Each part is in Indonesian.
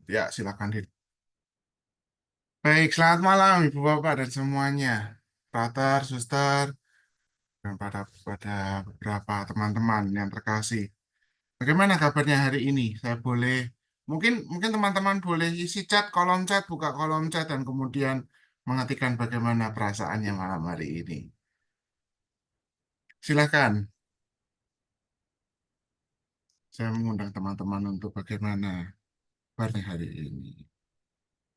Ya, silakan. Baik, selamat malam Ibu Bapak dan semuanya. Brother, suster, dan pada beberapa teman-teman yang terkasih. Bagaimana kabarnya hari ini? Saya boleh, mungkin teman-teman boleh isi chat, kolom chat, buka kolom chat, dan kemudian mengetikkan bagaimana perasaannya malam hari ini. Silakan, saya mengundang teman-teman untuk bagaimana kabarnya hari ini.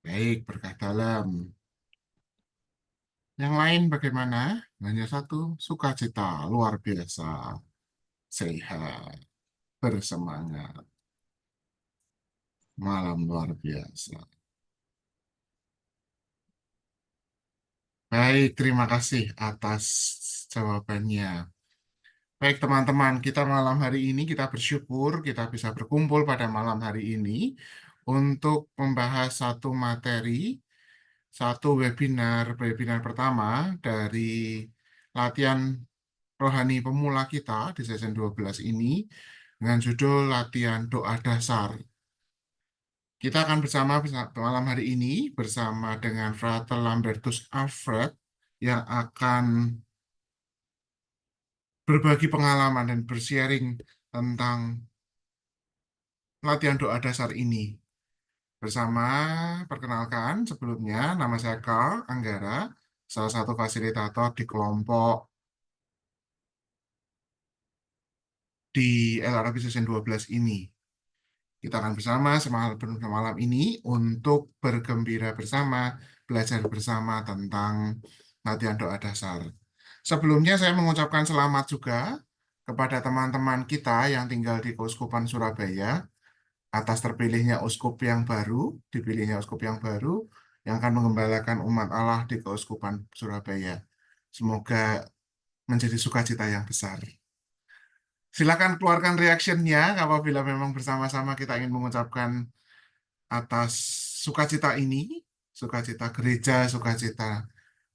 Baik, berkah dalam. Yang lain bagaimana? Hanya satu, sukacita luar biasa, sehat, bersemangat, malam luar biasa. Baik, terima kasih atas jawabannya. Baik, teman-teman, kita malam hari ini kita bersyukur kita bisa berkumpul pada malam hari ini untuk membahas satu materi, satu webinar pertama dari latihan rohani pemula kita di season 12 ini dengan judul latihan doa dasar. Kita akan malam hari ini bersama dengan Frater Lambertus Alfred yang akan berbagi pengalaman dan bersharing tentang latihan doa dasar ini. Bersama, perkenalkan sebelumnya, nama saya Carl Anggara, salah satu fasilitator di kelompok di LRB Season 12 ini. Kita akan bersama semalam ini untuk bergembira bersama, belajar bersama tentang latihan doa dasar. Sebelumnya saya mengucapkan selamat juga kepada teman-teman kita yang tinggal di Keuskupan Surabaya atas terpilihnya uskup yang baru, dipilihnya uskup yang baru yang akan mengembalakan umat Allah di Keuskupan Surabaya. Semoga menjadi sukacita yang besar. Silakan keluarkan reactionnya apabila memang bersama-sama kita ingin mengucapkan atas sukacita ini, sukacita gereja, sukacita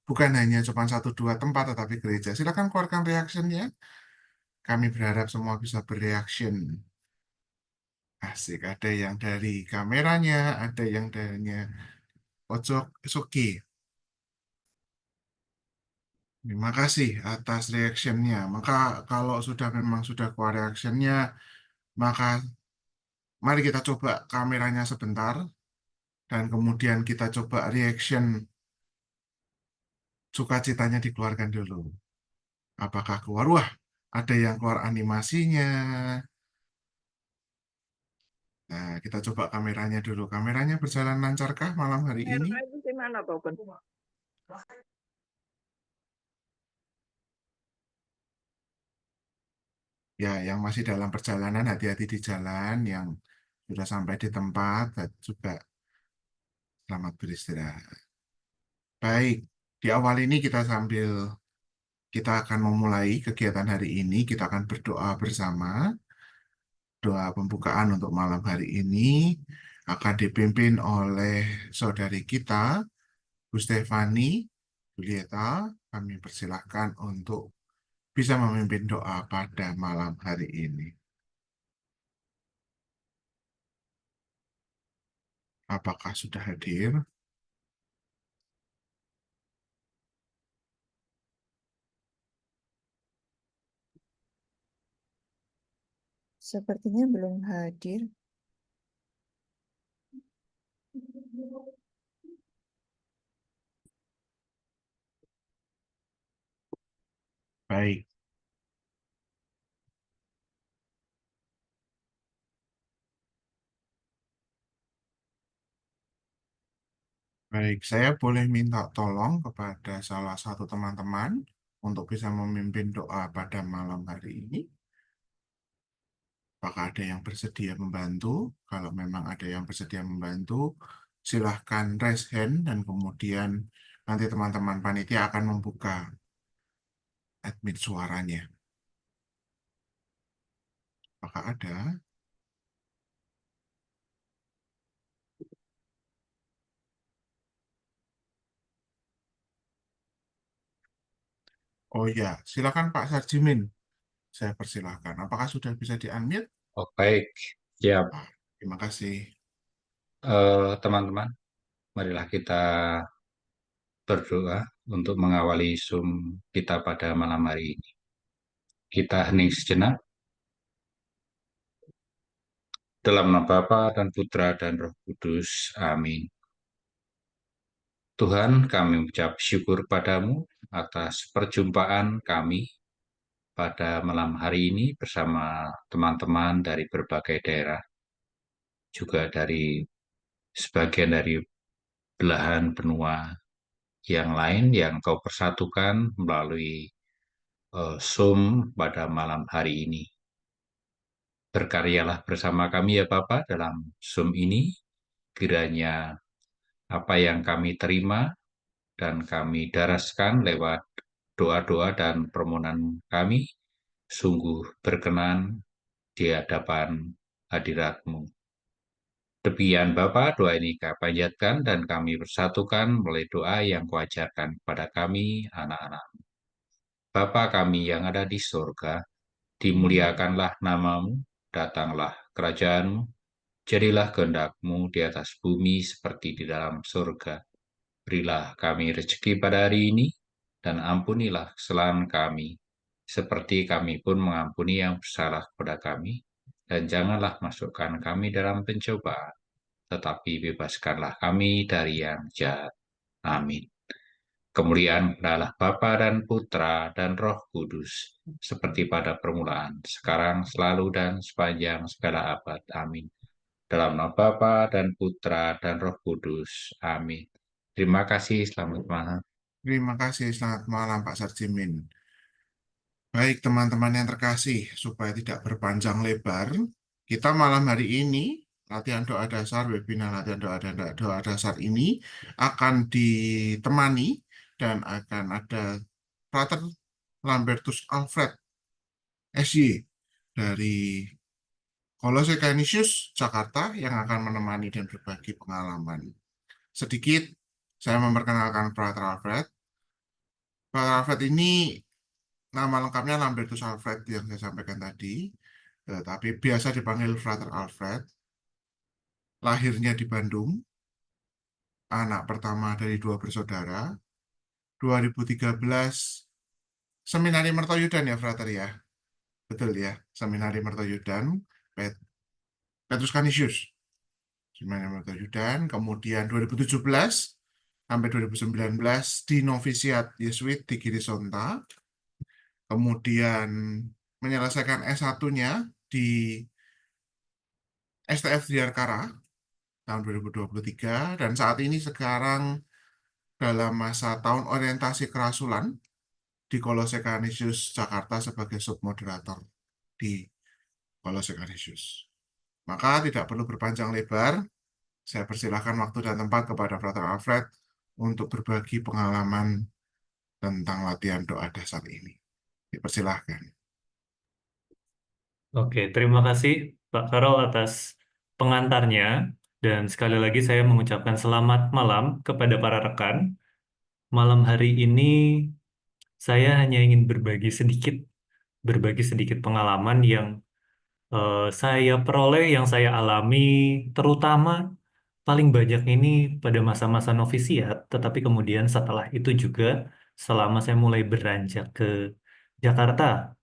bukan hanya cuma satu dua tempat tetapi gereja. Silakan keluarkan reactionnya. Kami berharap semua bisa bereaction. Asik, ada yang dari kameranya, ada yang darinya pojok. It's okay. Terima kasih atas reactionnya. Maka kalau memang sudah keluar reactionnya, maka mari kita coba kameranya sebentar dan kemudian kita coba reaction sukacitanya dikeluarkan dulu. Apakah keluar? Wah, ada yang keluar animasinya. Nah, kita coba kameranya dulu. Kameranya berjalan lancarkah malam hari ini? Merah itu di mana tuh, Ben? Ya, yang masih dalam perjalanan, hati-hati di jalan. Yang sudah sampai di tempat, juga selamat beristirahat. Baik, di awal ini kita akan memulai kegiatan hari ini. Kita akan berdoa bersama. Doa pembukaan untuk malam hari ini akan dipimpin oleh saudari kita, Bu Stefani Julieta. Kami persilahkan untuk bisa memimpin doa pada malam hari ini. Apakah sudah hadir? Sepertinya belum hadir. Baik, baik. Saya boleh minta tolong kepada salah satu teman-teman untuk bisa memimpin doa pada malam hari ini. Apakah ada yang bersedia membantu? Kalau memang ada yang bersedia membantu, silahkan raise hand dan kemudian nanti teman-teman panitia akan membuka admit suaranya. Apakah ada? Oh ya, silakan Pak Sarjimin. Saya persilahkan. Apakah sudah bisa di-unmute? Oh, baik, siap. Ah, terima kasih. Teman-teman, marilah kita berdoa untuk mengawali Zoom kita pada malam hari ini. Kita hening sejenak dalam nama Bapa dan Putra dan Roh Kudus. Amin. Tuhan, kami mengucap syukur padamu atas perjumpaan kami pada malam hari ini bersama teman-teman dari berbagai daerah, juga dari sebagian dari belahan benua yang lain yang kau persatukan melalui Zoom pada malam hari ini. Berkaryalah bersama kami ya Bapa dalam Zoom ini, kiranya apa yang kami terima dan kami daraskan lewat doa-doa dan permohonan kami sungguh berkenan di hadapan hadirat-Mu. Demikian Bapa, doa ini kami panjatkan dan kami bersatukan melalui doa yang kuajarkan kepada kami, anak-anak. Bapa kami yang ada di surga, dimuliakanlah namamu, datanglah kerajaanmu, jadilah kehendak-Mu di atas bumi seperti di dalam surga. Berilah kami rezeki pada hari ini, dan ampunilah kesalahan kami, seperti kami pun mengampuni yang bersalah kepada kami. Dan janganlah masukkan kami dalam pencobaan, tetapi bebaskanlah kami dari yang jahat. Amin. Kemuliaan adalah Bapa dan Putra dan Roh Kudus, seperti pada permulaan, sekarang, selalu, dan sepanjang segala abad. Amin. Dalam nama Bapa dan Putra dan Roh Kudus. Amin. Terima kasih, selamat malam. Terima kasih, selamat malam Pak Sarjimin. Baik, teman-teman yang terkasih, supaya tidak berpanjang lebar, kita malam hari ini, latihan doa dasar, webinar latihan doa dasar ini akan ditemani dan akan ada Frater Lambertus Alfred SY dari Kolose Canisius, Jakarta yang akan menemani dan berbagi pengalaman. Sedikit, saya memperkenalkan Frater Alfred. Frater Alfred ini nama lengkapnya Lambertus Alfred yang saya sampaikan tadi, tapi biasa dipanggil Frater Alfred. Lahirnya di Bandung, anak pertama dari dua bersaudara. 2013, Seminari Mertoyudan ya, Frater ya? Betul ya, Seminari Mertoyudan, Petrus Canisius. Seminari Mertoyudan, kemudian 2017 sampai 2019 di novisiat Yesuit di Girisonta, kemudian menyelesaikan S1-nya di STF Diarkara tahun 2023 dan saat ini sekarang dalam masa tahun orientasi kerasulan di Kolose Canisius Jakarta sebagai submoderator di Kolose Canisius. Maka tidak perlu berpanjang lebar, saya persilahkan waktu dan tempat kepada Frater Alfred untuk berbagi pengalaman tentang latihan doa dasar ini. Dipersilahkan. Oke, terima kasih Pak Karol atas pengantarnya. Dan sekali lagi saya mengucapkan selamat malam kepada para rekan. Malam hari ini saya hanya ingin berbagi sedikit pengalaman yang saya peroleh, yang saya alami, terutama paling banyak ini pada masa-masa novisiat, tetapi kemudian setelah itu juga selama saya mulai beranjak ke Jakarta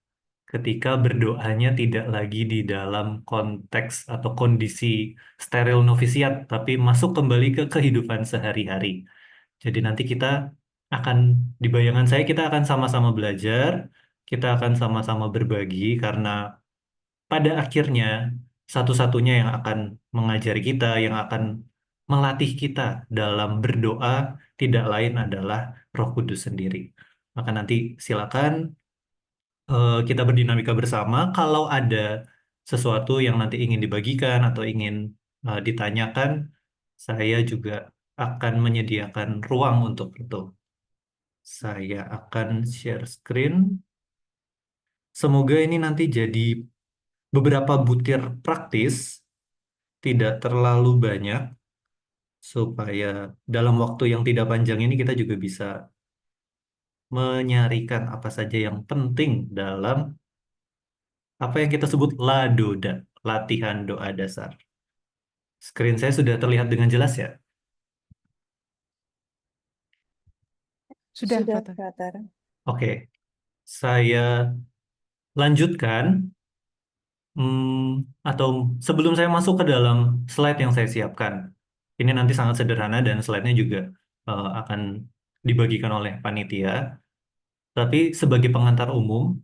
ketika berdoanya tidak lagi di dalam konteks atau kondisi steril novisiat, tapi masuk kembali ke kehidupan sehari-hari. Jadi nanti kita akan, di bayangan saya, kita akan sama-sama belajar, kita akan sama-sama berbagi, karena pada akhirnya satu-satunya yang akan mengajari kita, yang akan melatih kita dalam berdoa, tidak lain adalah Roh Kudus sendiri. Maka nanti silakan kita berdinamika bersama. Kalau ada sesuatu yang nanti ingin dibagikan atau ingin ditanyakan, saya juga akan menyediakan ruang untuk itu. Saya akan share screen. Semoga ini nanti jadi beberapa butir praktis, tidak terlalu banyak, supaya dalam waktu yang tidak panjang ini kita juga bisa menyarikan apa saja yang penting dalam apa yang kita sebut LADODA, latihan doa dasar. Screen saya sudah terlihat dengan jelas ya? Sudah, Sudah, Father. Frater. Oke, saya lanjutkan. Atau sebelum saya masuk ke dalam slide yang saya siapkan, ini nanti sangat sederhana dan slide-nya juga akan dibagikan oleh panitia. Tapi sebagai pengantar umum,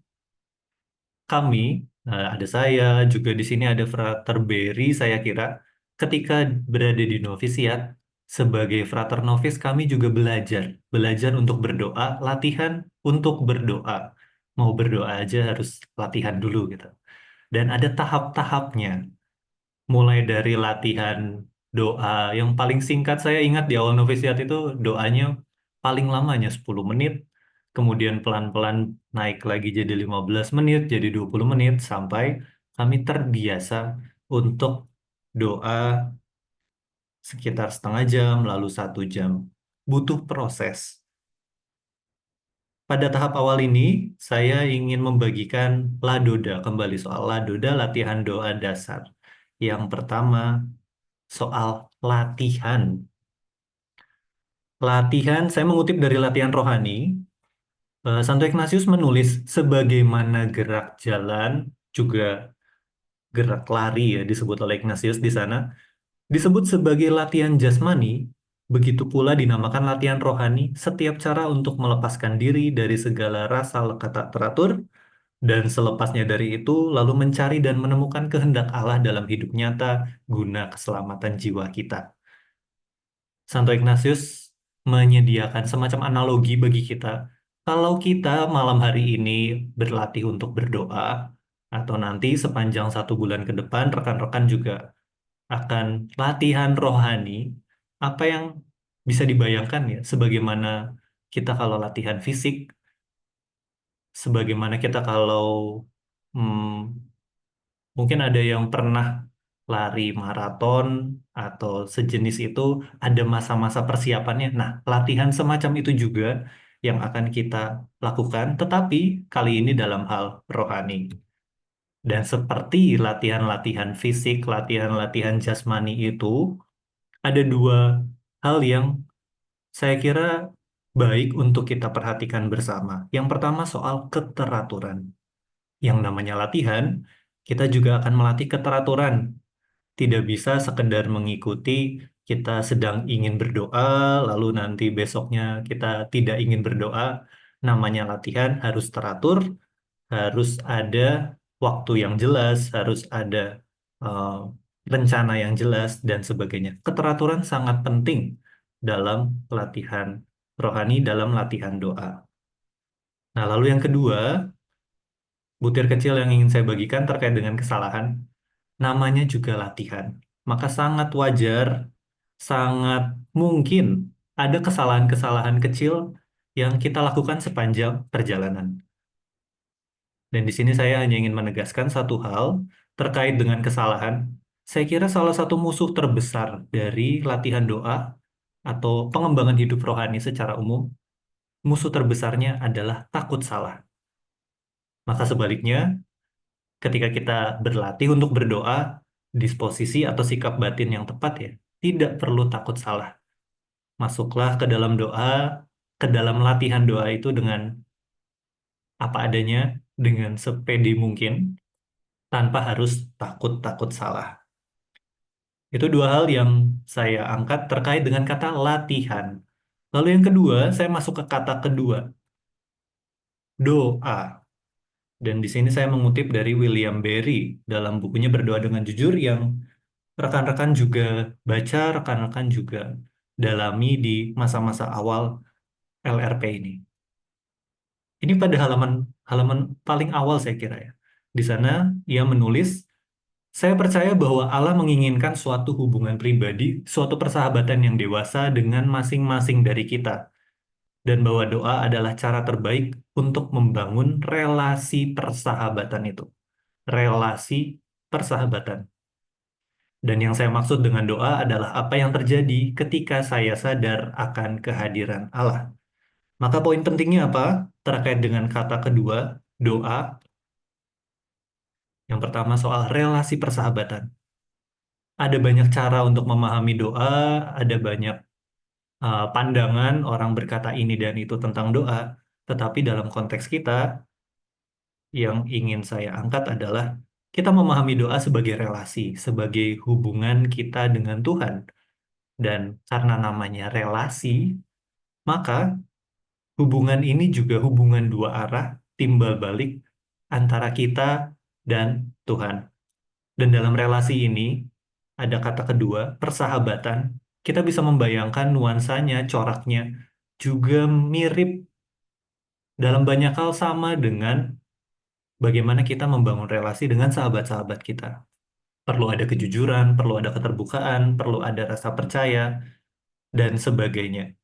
kami, ada saya, juga di sini ada Frater Berry, saya kira, ketika berada di novisiat, sebagai Frater Novis kami juga belajar untuk berdoa, latihan untuk berdoa. Mau berdoa aja harus latihan dulu gitu. Dan ada tahap-tahapnya. Mulai dari latihan doa yang paling singkat saya ingat di awal novisiat itu doanya paling lamanya 10 menit, kemudian pelan-pelan naik lagi jadi 15 menit, jadi 20 menit, sampai kami terbiasa untuk doa sekitar setengah jam, lalu 1 jam. Butuh proses. Pada tahap awal ini, saya ingin membagikan ladoda, kembali soal ladoda, latihan doa dasar. Yang pertama, soal latihan. Latihan, saya mengutip dari latihan rohani, Santo Ignatius menulis sebagaimana gerak jalan, juga gerak lari ya disebut oleh Ignatius di sana, disebut sebagai latihan jasmani, begitu pula dinamakan latihan rohani setiap cara untuk melepaskan diri dari segala rasa lekat tak teratur, dan selepasnya dari itu lalu mencari dan menemukan kehendak Allah dalam hidup nyata guna keselamatan jiwa kita. Santo Ignatius menyediakan semacam analogi bagi kita. Kalau kita malam hari ini berlatih untuk berdoa, atau nanti sepanjang 1 bulan ke depan, rekan-rekan juga akan latihan rohani, apa yang bisa dibayangkan ya, sebagaimana kita kalau latihan fisik, sebagaimana kita kalau hmm, mungkin ada yang pernah lari maraton atau sejenis itu, ada masa-masa persiapannya. Nah, latihan semacam itu juga yang akan kita lakukan, tetapi kali ini dalam hal rohani. Dan seperti latihan-latihan fisik, latihan-latihan jasmani itu, ada 2 hal yang saya kira baik untuk kita perhatikan bersama. Yang pertama soal keteraturan. Yang namanya latihan, kita juga akan melatih keteraturan. Tidak bisa sekedar mengikuti kita sedang ingin berdoa, lalu nanti besoknya kita tidak ingin berdoa. Namanya latihan harus teratur, harus ada waktu yang jelas, harus ada eh, rencana yang jelas, dan sebagainya. Keteraturan sangat penting dalam latihan rohani, dalam latihan doa. Nah, lalu yang kedua, butir kecil yang ingin saya bagikan terkait dengan kesalahan. Namanya juga latihan. Maka sangat wajar, sangat mungkin ada kesalahan-kesalahan kecil yang kita lakukan sepanjang perjalanan. Dan di sini saya hanya ingin menegaskan satu hal terkait dengan kesalahan. Saya kira salah satu musuh terbesar dari latihan doa atau pengembangan hidup rohani secara umum, musuh terbesarnya adalah takut salah. Maka sebaliknya, ketika kita berlatih untuk berdoa, disposisi atau sikap batin yang tepat ya, tidak perlu takut salah. Masuklah ke dalam doa, ke dalam latihan doa itu dengan apa adanya, dengan sepede mungkin, tanpa harus takut-takut salah. Itu 2 hal yang saya angkat terkait dengan kata latihan. Lalu yang kedua, saya masuk ke kata kedua, doa. Dan di sini saya mengutip dari William Barry dalam bukunya Berdoa dengan Jujur yang rekan-rekan juga baca, rekan-rekan juga dalami di masa-masa awal LRP ini. Ini pada halaman halaman paling awal saya kira ya. Di sana ia menulis, saya percaya bahwa Allah menginginkan suatu hubungan pribadi, suatu persahabatan yang dewasa dengan masing-masing dari kita. Dan bahwa doa adalah cara terbaik untuk membangun relasi persahabatan itu. Relasi persahabatan. Dan yang saya maksud dengan doa adalah apa yang terjadi ketika saya sadar akan kehadiran Allah. Maka poin pentingnya apa? Terkait dengan kata kedua, doa. Yang pertama soal relasi persahabatan. ada banyak cara untuk memahami doa, ada banyak pandangan orang berkata ini dan itu tentang doa, tetapi dalam konteks kita yang ingin saya angkat adalah kita memahami doa sebagai relasi, sebagai hubungan kita dengan Tuhan. Dan karena namanya relasi, maka hubungan ini juga hubungan dua arah, timbal balik antara kita dan Tuhan. Dan dalam relasi ini ada kata kedua, persahabatan. Kita bisa membayangkan nuansanya, coraknya juga mirip dalam banyak hal sama dengan bagaimana kita membangun relasi dengan sahabat-sahabat kita. Perlu ada kejujuran, perlu ada keterbukaan, perlu ada rasa percaya, dan sebagainya.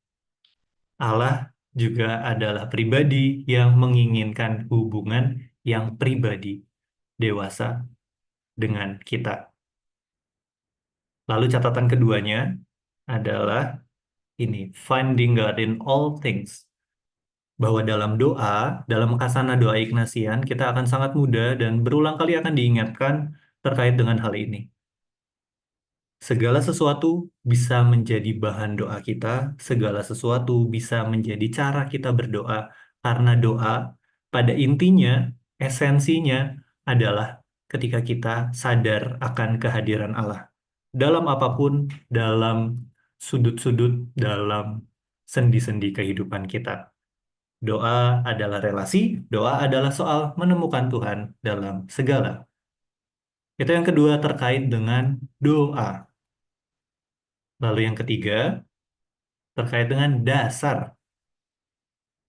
Allah juga adalah pribadi yang menginginkan hubungan yang pribadi, dewasa dengan kita. Lalu catatan keduanya adalah ini, finding God in all things. Bahwa dalam doa, dalam kasana doa Ignatian, kita akan sangat mudah dan berulang kali akan diingatkan terkait dengan hal ini. Segala sesuatu bisa menjadi bahan doa kita, segala sesuatu bisa menjadi cara kita berdoa, karena doa pada intinya, esensinya adalah ketika kita sadar akan kehadiran Allah. Dalam apapun, dalam sudut-sudut, dalam sendi-sendi kehidupan kita. Doa adalah relasi, doa adalah soal menemukan Tuhan dalam segala. Itu yang kedua terkait dengan doa. Lalu yang ketiga, terkait dengan dasar.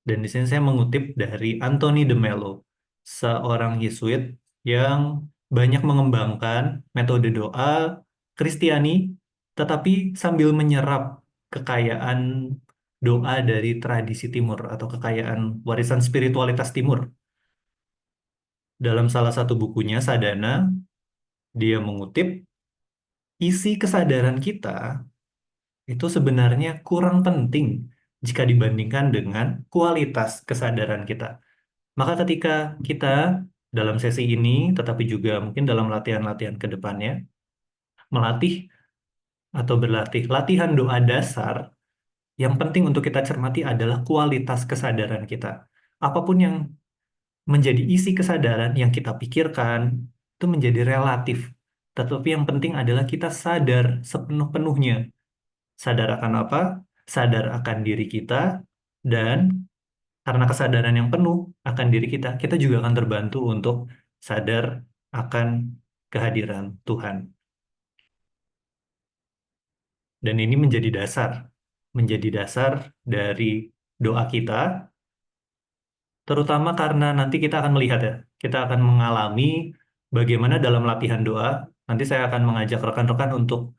Dan di sini saya mengutip dari Anthony de Mello, seorang Yesuit yang banyak mengembangkan metode doa Kristiani, tetapi sambil menyerap kekayaan doa dari tradisi Timur atau kekayaan warisan spiritualitas Timur. Dalam salah satu bukunya, Sadhana, dia mengutip, isi kesadaran kita itu sebenarnya kurang penting jika dibandingkan dengan kualitas kesadaran kita. Maka ketika kita dalam sesi ini, tetapi juga mungkin dalam latihan-latihan ke depannya, melatih atau berlatih latihan doa dasar, yang penting untuk kita cermati adalah kualitas kesadaran kita. Apapun yang menjadi isi kesadaran yang kita pikirkan, itu menjadi relatif. Tetapi yang penting adalah kita sadar sepenuh-penuhnya. Sadar akan apa? Sadar akan diri kita, dan karena kesadaran yang penuh akan diri kita, kita juga akan terbantu untuk sadar akan kehadiran Tuhan. Dan ini menjadi dasar dari doa kita, terutama karena nanti kita akan melihat ya, kita akan mengalami bagaimana dalam latihan doa, nanti saya akan mengajak rekan-rekan untuk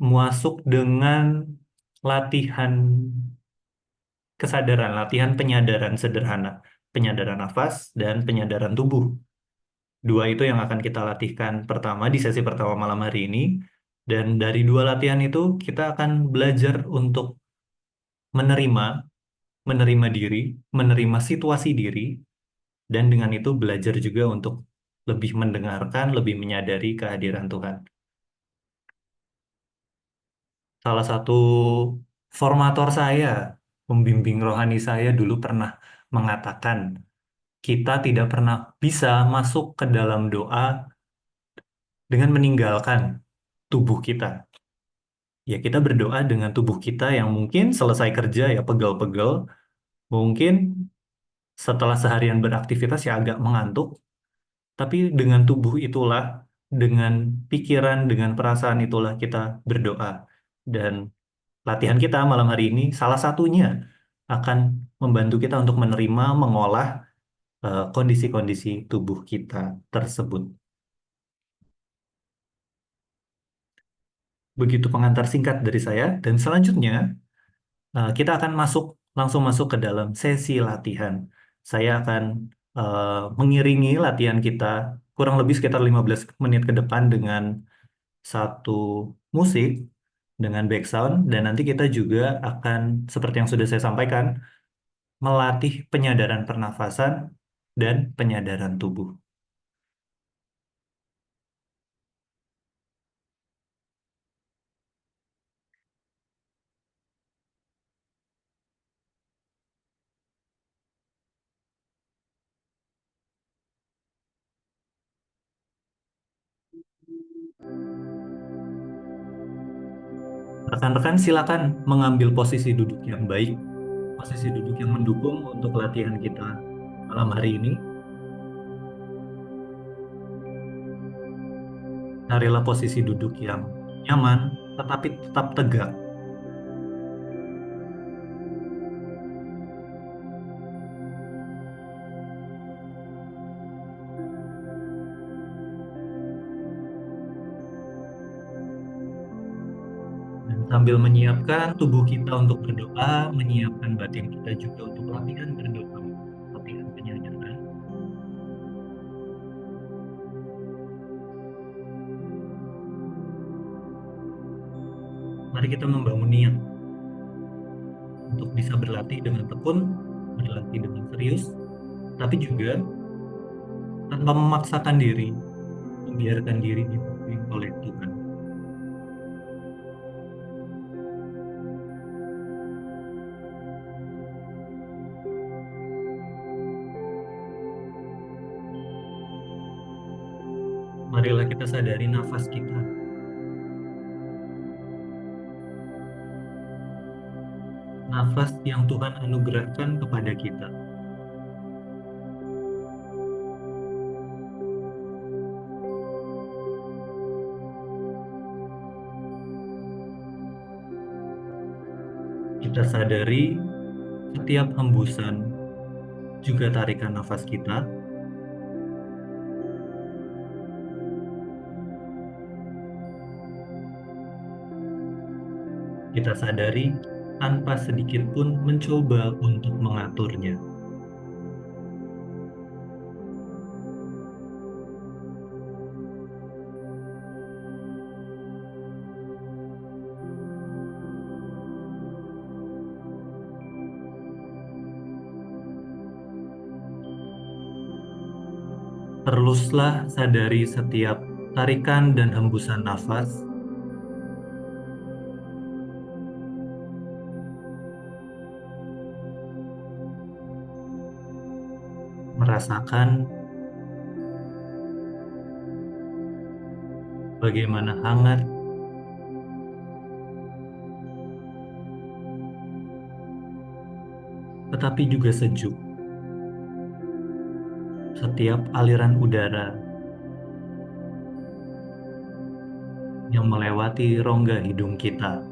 masuk dengan latihan kesadaran, latihan penyadaran sederhana, penyadaran nafas dan penyadaran tubuh. Dua itu yang akan kita latihkan pertama di sesi pertama malam hari ini. Dan dari dua latihan itu kita akan belajar untuk menerima, menerima diri, menerima situasi diri, dan dengan itu belajar juga untuk lebih mendengarkan, lebih menyadari kehadiran Tuhan. Salah satu formator saya, pembimbing rohani saya dulu pernah mengatakan, kita tidak pernah bisa masuk ke dalam doa dengan meninggalkan tubuh kita. Ya, kita berdoa dengan tubuh kita yang mungkin selesai kerja ya pegel-pegel, mungkin setelah seharian beraktivitas ya agak mengantuk, tapi dengan tubuh itulah, dengan pikiran, dengan perasaan itulah kita berdoa. Dan latihan kita malam hari ini salah satunya akan membantu kita untuk menerima, mengolah kondisi-kondisi tubuh kita tersebut. Begitu pengantar singkat dari saya, dan selanjutnya kita akan langsung masuk ke dalam sesi latihan. Saya akan mengiringi latihan kita kurang lebih sekitar 15 menit ke depan dengan satu musik, dengan background, dan nanti kita juga akan, seperti yang sudah saya sampaikan, melatih penyadaran pernafasan dan penyadaran tubuh. Rekan-rekan silakan mengambil posisi duduk yang baik, posisi duduk yang mendukung untuk latihan kita malam hari ini. Carilah posisi duduk yang nyaman, tetapi tetap tegak. Dan sambil menyiapkan tubuh kita untuk berdoa, menyiapkan batin kita juga untuk latihan berdoa, latihan penyanyian. Mari kita membangun niat untuk bisa berlatih dengan tekun, berlatih dengan serius, tapi juga tanpa memaksakan diri, membiarkan diri dibimbing oleh Tuhan. Marilah kita sadari nafas kita. Nafas yang Tuhan anugerahkan kepada kita. Kita sadari setiap hembusan, juga tarikan nafas kita. Kita sadari tanpa sedikit pun mencoba untuk mengaturnya. Teruslah sadari setiap tarikan dan hembusan nafas. Merasakan bagaimana hangat tetapi juga sejuk setiap aliran udara yang melewati rongga hidung kita.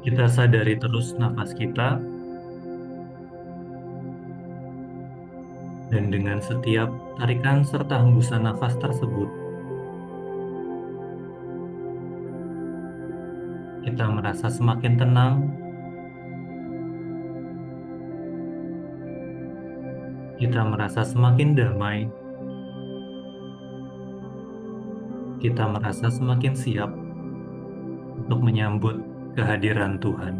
Kita sadari terus nafas kita, dan dengan setiap tarikan serta hembusan nafas tersebut, kita merasa semakin tenang, kita merasa semakin damai, kita merasa semakin siap untuk menyambut kehadiran Tuhan.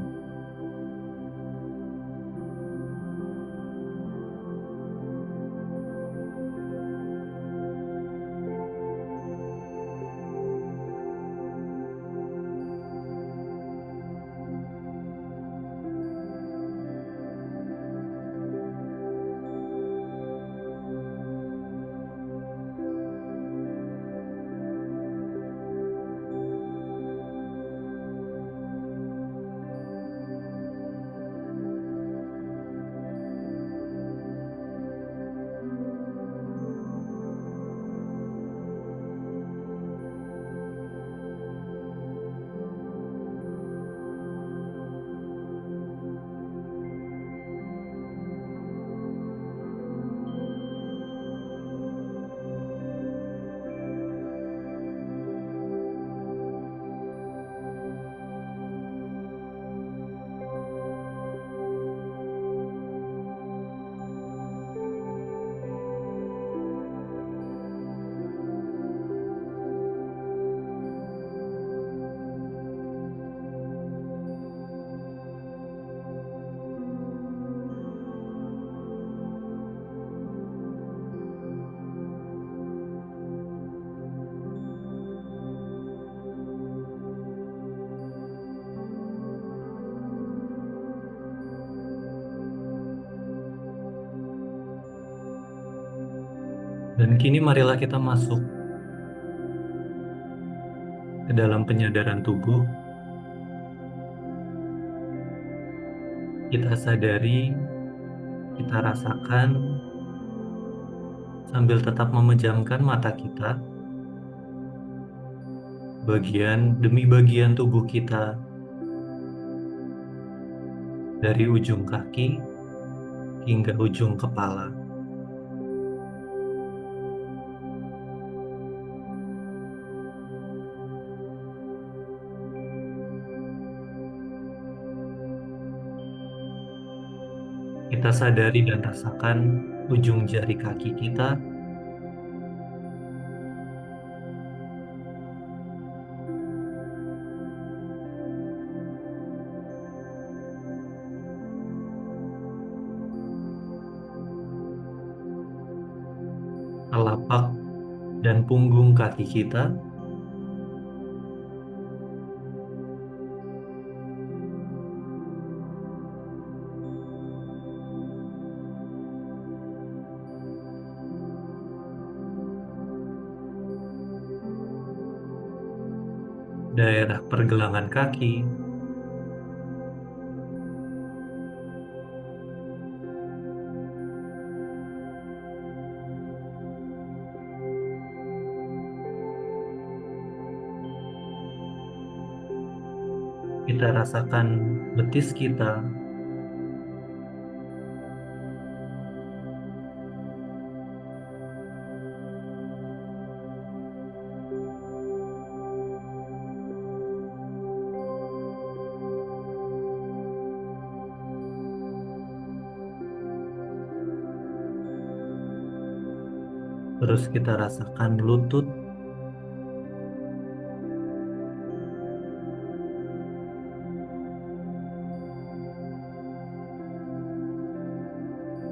Dan kini marilah kita masuk ke dalam penyadaran tubuh. Kita sadari, kita rasakan sambil tetap memejamkan mata kita, bagian demi bagian tubuh kita, dari ujung kaki hingga ujung kepala. Kita sadari dan rasakan ujung jari kaki kita, telapak dan punggung kaki kita, daerah pergelangan kaki, kita rasakan betis kita, terus kita rasakan lutut,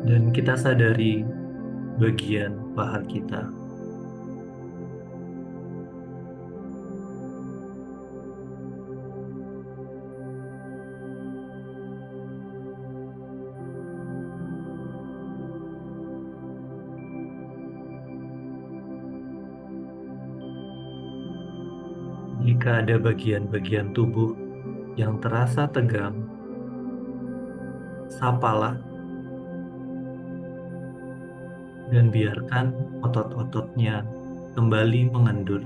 dan kita sadari bagian paha kita. Jika ada bagian-bagian tubuh yang terasa tegang, sapalah dan biarkan otot-ototnya kembali mengendur.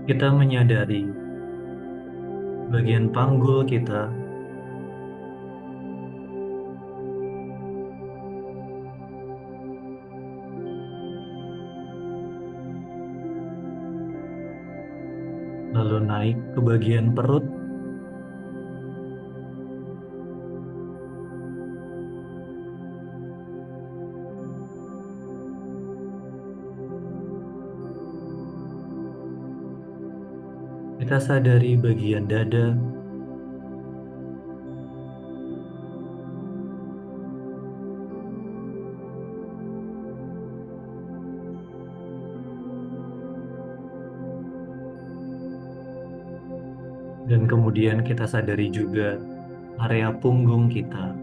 Kita menyadari bagian panggul kita, lalu naik ke bagian perut, kita sadari bagian dada, dan kemudian kita sadari juga area punggung kita.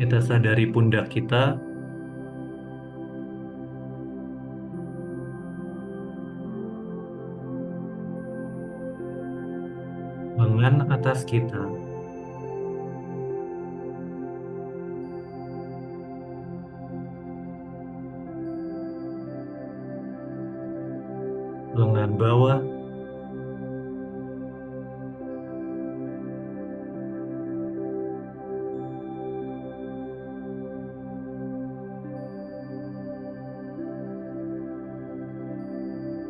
Kita sadari pundak kita, lengan atas kita, lengan bawah,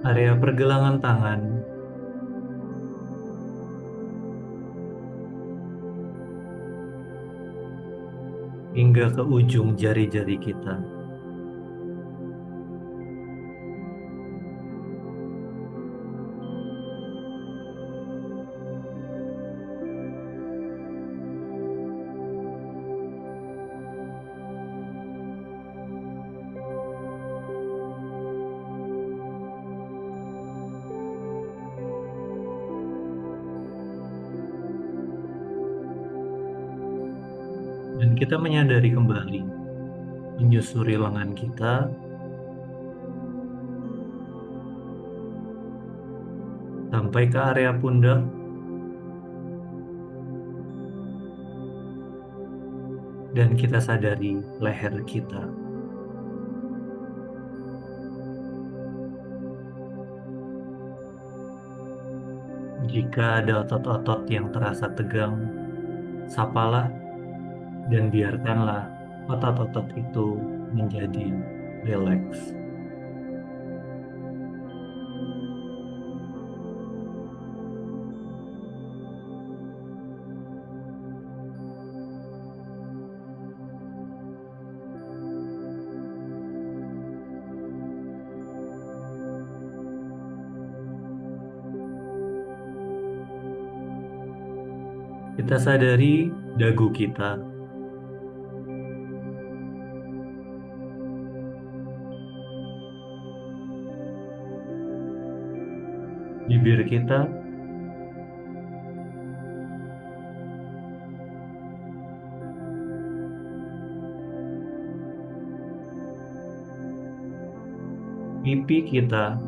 area pergelangan tangan, hingga ke ujung jari-jari kita. Dan kita menyadari kembali, menyusuri lengan kita, sampai ke area pundak, dan kita sadari leher kita. Jika ada otot-otot yang terasa tegang, sapalah dan biarkanlah otot-otot itu menjadi rileks. Kita sadari dagu kita, bibir kita, pipi kita,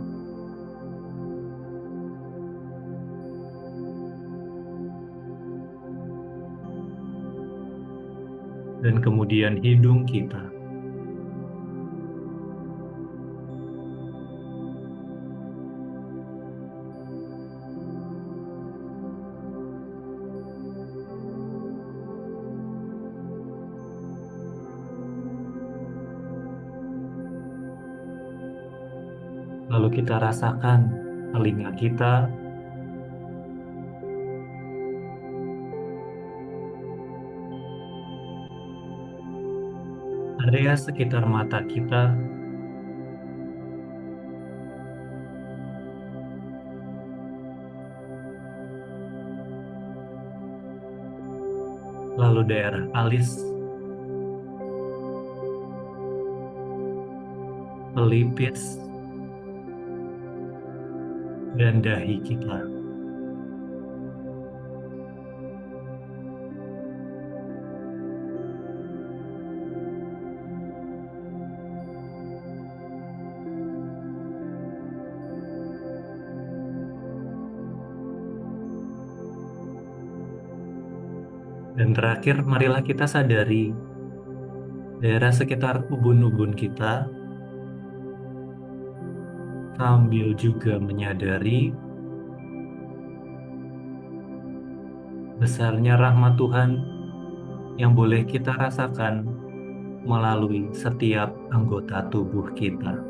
dan kemudian hidung kita. Lalu kita rasakan telinga kita, area sekitar mata kita, lalu daerah alis, pelipis, dan dahi kita. Dan terakhir, marilah kita sadari daerah sekitar ubun-ubun kita, sambil juga menyadari besarnya rahmat Tuhan yang boleh kita rasakan melalui setiap anggota tubuh kita.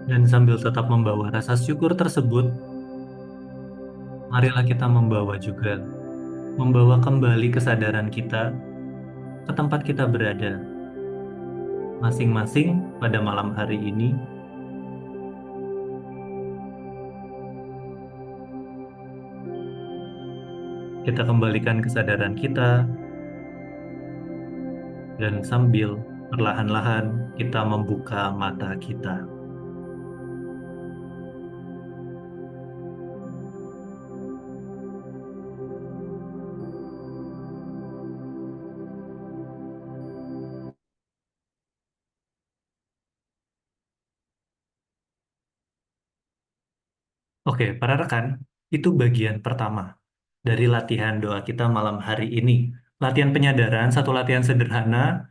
Dan sambil tetap membawa rasa syukur tersebut, marilah kita membawa kembali kesadaran kita ke tempat kita berada, masing-masing pada malam hari ini. Kita kembalikan kesadaran kita, dan sambil perlahan-lahan kita membuka mata kita. Oke, para rekan, Itu bagian pertama dari latihan doa kita malam hari ini. Latihan penyadaran, satu latihan sederhana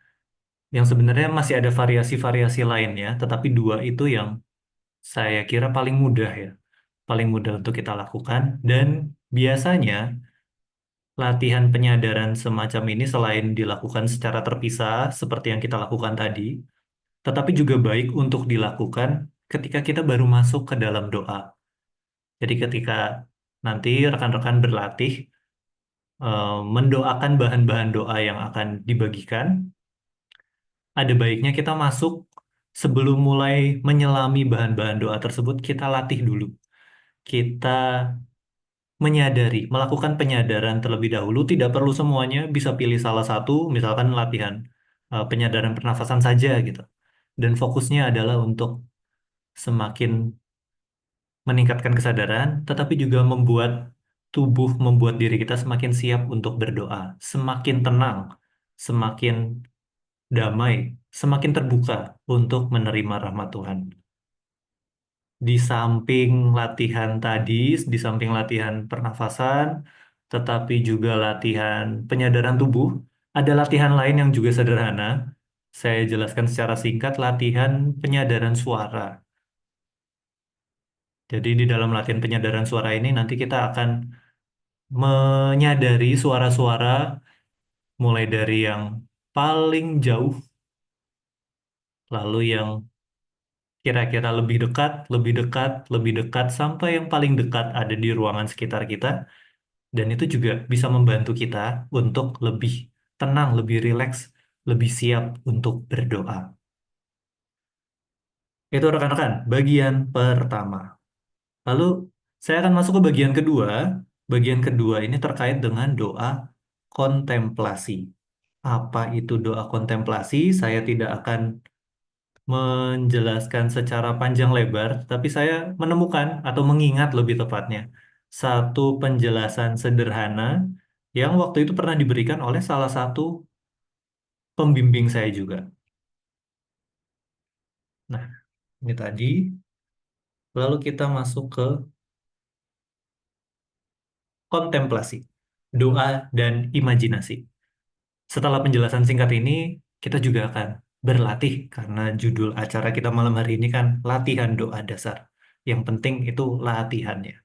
yang sebenarnya masih ada variasi-variasi lainnya, tetapi dua itu yang saya kira paling mudah ya, paling mudah untuk kita lakukan. Dan biasanya latihan penyadaran semacam ini selain dilakukan secara terpisah seperti yang kita lakukan tadi, tetapi juga baik untuk dilakukan ketika kita baru masuk ke dalam doa. Jadi ketika nanti rekan-rekan berlatih mendoakan bahan-bahan doa yang akan dibagikan, ada baiknya kita masuk sebelum mulai menyelami bahan-bahan doa tersebut, kita latih dulu. Kita menyadari, melakukan penyadaran terlebih dahulu, tidak perlu semuanya, bisa pilih salah satu, misalkan latihan penyadaran pernafasan saja gitu. Dan fokusnya adalah untuk semakin meningkatkan kesadaran, tetapi juga membuat tubuh, membuat diri kita semakin siap untuk berdoa, semakin tenang, semakin damai, semakin terbuka untuk menerima rahmat Tuhan. Di samping latihan tadi, di samping latihan pernafasan, tetapi juga latihan penyadaran tubuh, ada latihan lain yang juga sederhana. Saya jelaskan secara singkat, latihan penyadaran suara. Jadi di dalam latihan penyadaran suara ini nanti kita akan menyadari suara-suara mulai dari yang paling jauh, lalu yang kira-kira lebih dekat, lebih dekat, lebih dekat, sampai yang paling dekat ada di ruangan sekitar kita. Dan itu juga bisa membantu kita untuk lebih tenang, lebih rileks, lebih siap untuk berdoa. Itu rekan-rekan, bagian pertama. Lalu saya akan masuk ke bagian kedua. Bagian kedua ini terkait dengan doa kontemplasi. Apa itu doa kontemplasi? Saya tidak akan menjelaskan secara panjang lebar, tapi saya menemukan atau mengingat lebih tepatnya satu penjelasan sederhana yang waktu itu pernah diberikan oleh salah satu pembimbing saya juga. Nah, ini tadi. Lalu kita masuk ke kontemplasi, doa dan imajinasi. Setelah penjelasan singkat ini, kita juga akan berlatih karena judul acara kita malam hari ini kan latihan doa dasar. Yang penting itu latihannya.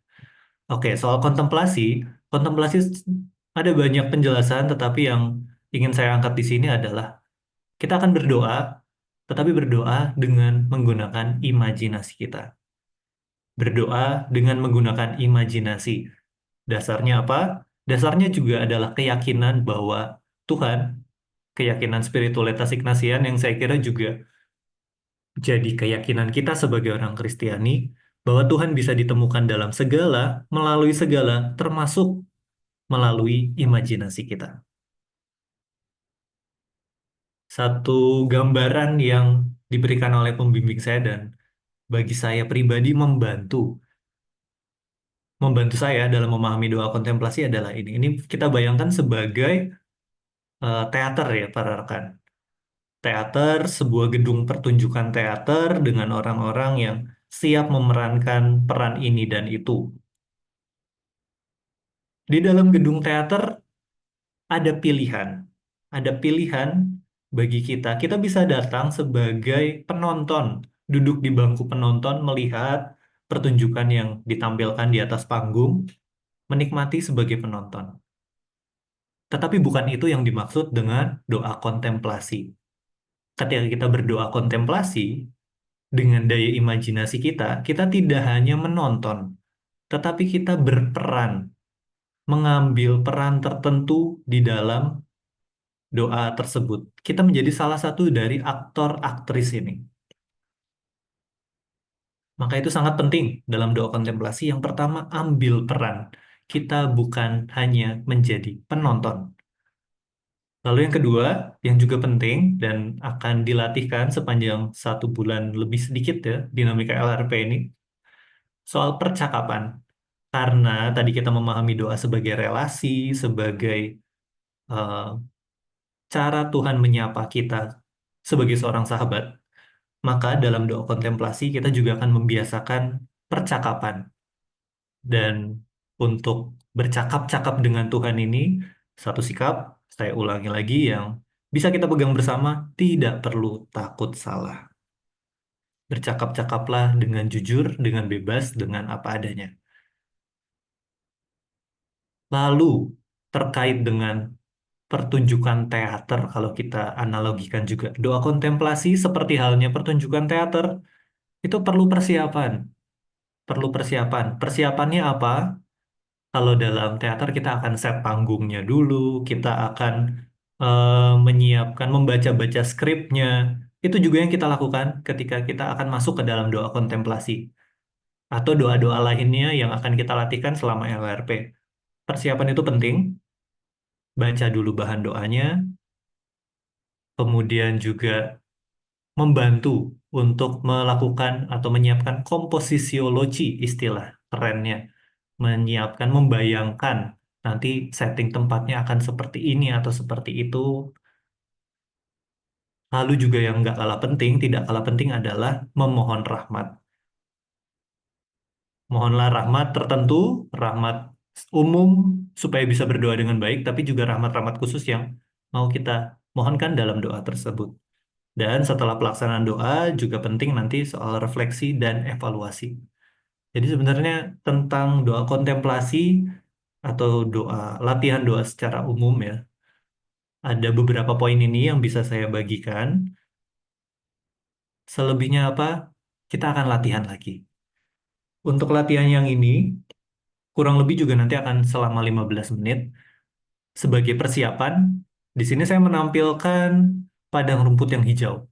Oke, soal kontemplasi, kontemplasi ada banyak penjelasan, tetapi yang ingin saya angkat di sini adalah kita akan berdoa, tetapi berdoa dengan menggunakan imajinasi kita. Berdoa dengan menggunakan imajinasi. Dasarnya apa? Dasarnya juga adalah keyakinan bahwa Tuhan, keyakinan spiritualitas Ignatian yang saya kira juga jadi keyakinan kita sebagai orang Kristiani, bahwa Tuhan bisa ditemukan dalam segala, melalui segala, termasuk melalui imajinasi kita. Satu gambaran yang diberikan oleh pembimbing saya dan bagi saya pribadi membantu saya dalam memahami doa kontemplasi adalah ini. Ini kita bayangkan sebagai teater ya para rekan. Teater, sebuah gedung pertunjukan teater dengan orang-orang yang siap memerankan peran ini dan itu. Di dalam gedung teater ada pilihan. Ada pilihan bagi kita. Kita bisa datang sebagai penonton, duduk di bangku penonton, melihat pertunjukan yang ditampilkan di atas panggung, menikmati sebagai penonton. Tetapi bukan itu yang dimaksud dengan doa kontemplasi. Ketika kita berdoa kontemplasi, dengan daya imajinasi kita, kita tidak hanya menonton, tetapi kita berperan, mengambil peran tertentu di dalam doa tersebut. Kita menjadi salah satu dari aktor-aktris ini. Maka itu sangat penting dalam doa kontemplasi. Yang pertama, ambil peran. Kita bukan hanya menjadi penonton. Lalu yang kedua, yang juga penting dan akan dilatihkan sepanjang 1 bulan lebih sedikit ya, dinamika LRP ini, soal percakapan. Karena tadi kita memahami doa sebagai relasi, sebagai eh, cara Tuhan menyapa kita sebagai seorang sahabat, maka dalam doa kontemplasi kita juga akan membiasakan percakapan. Dan untuk bercakap-cakap dengan Tuhan ini, satu sikap, saya ulangi lagi, yang bisa kita pegang bersama, tidak perlu takut salah. Bercakap-cakaplah dengan jujur, dengan bebas, dengan apa adanya. Lalu, terkait dengan pertunjukan teater, kalau kita analogikan juga, doa kontemplasi seperti halnya pertunjukan teater, itu perlu persiapan. Perlu persiapan. Persiapannya apa? Kalau dalam teater kita akan set panggungnya dulu, kita akan menyiapkan, membaca-baca skripnya. Itu juga yang kita lakukan ketika kita akan masuk ke dalam doa kontemplasi. Atau doa-doa lainnya yang akan kita latihkan selama LRP. Persiapan itu penting, baca dulu bahan doanya, kemudian juga membantu untuk melakukan atau menyiapkan komposisiologi, istilah kerennya. Menyiapkan, membayangkan nanti setting tempatnya akan seperti ini atau seperti itu. Lalu juga yang nggak kalah penting, tidak kalah penting adalah memohon rahmat. Mohonlah rahmat tertentu, rahmat umum supaya bisa berdoa dengan baik, tapi juga rahmat-rahmat khusus yang mau kita mohonkan dalam doa tersebut. Dan setelah pelaksanaan doa juga penting nanti soal refleksi dan evaluasi. Jadi sebenarnya tentang doa kontemplasi atau doa latihan doa secara umum ya, ada beberapa poin ini yang bisa saya bagikan. Selebihnya apa? Kita akan latihan lagi. Untuk latihan yang ini kurang lebih juga nanti akan selama 15 menit sebagai persiapan. Di sini saya menampilkan padang rumput yang hijau.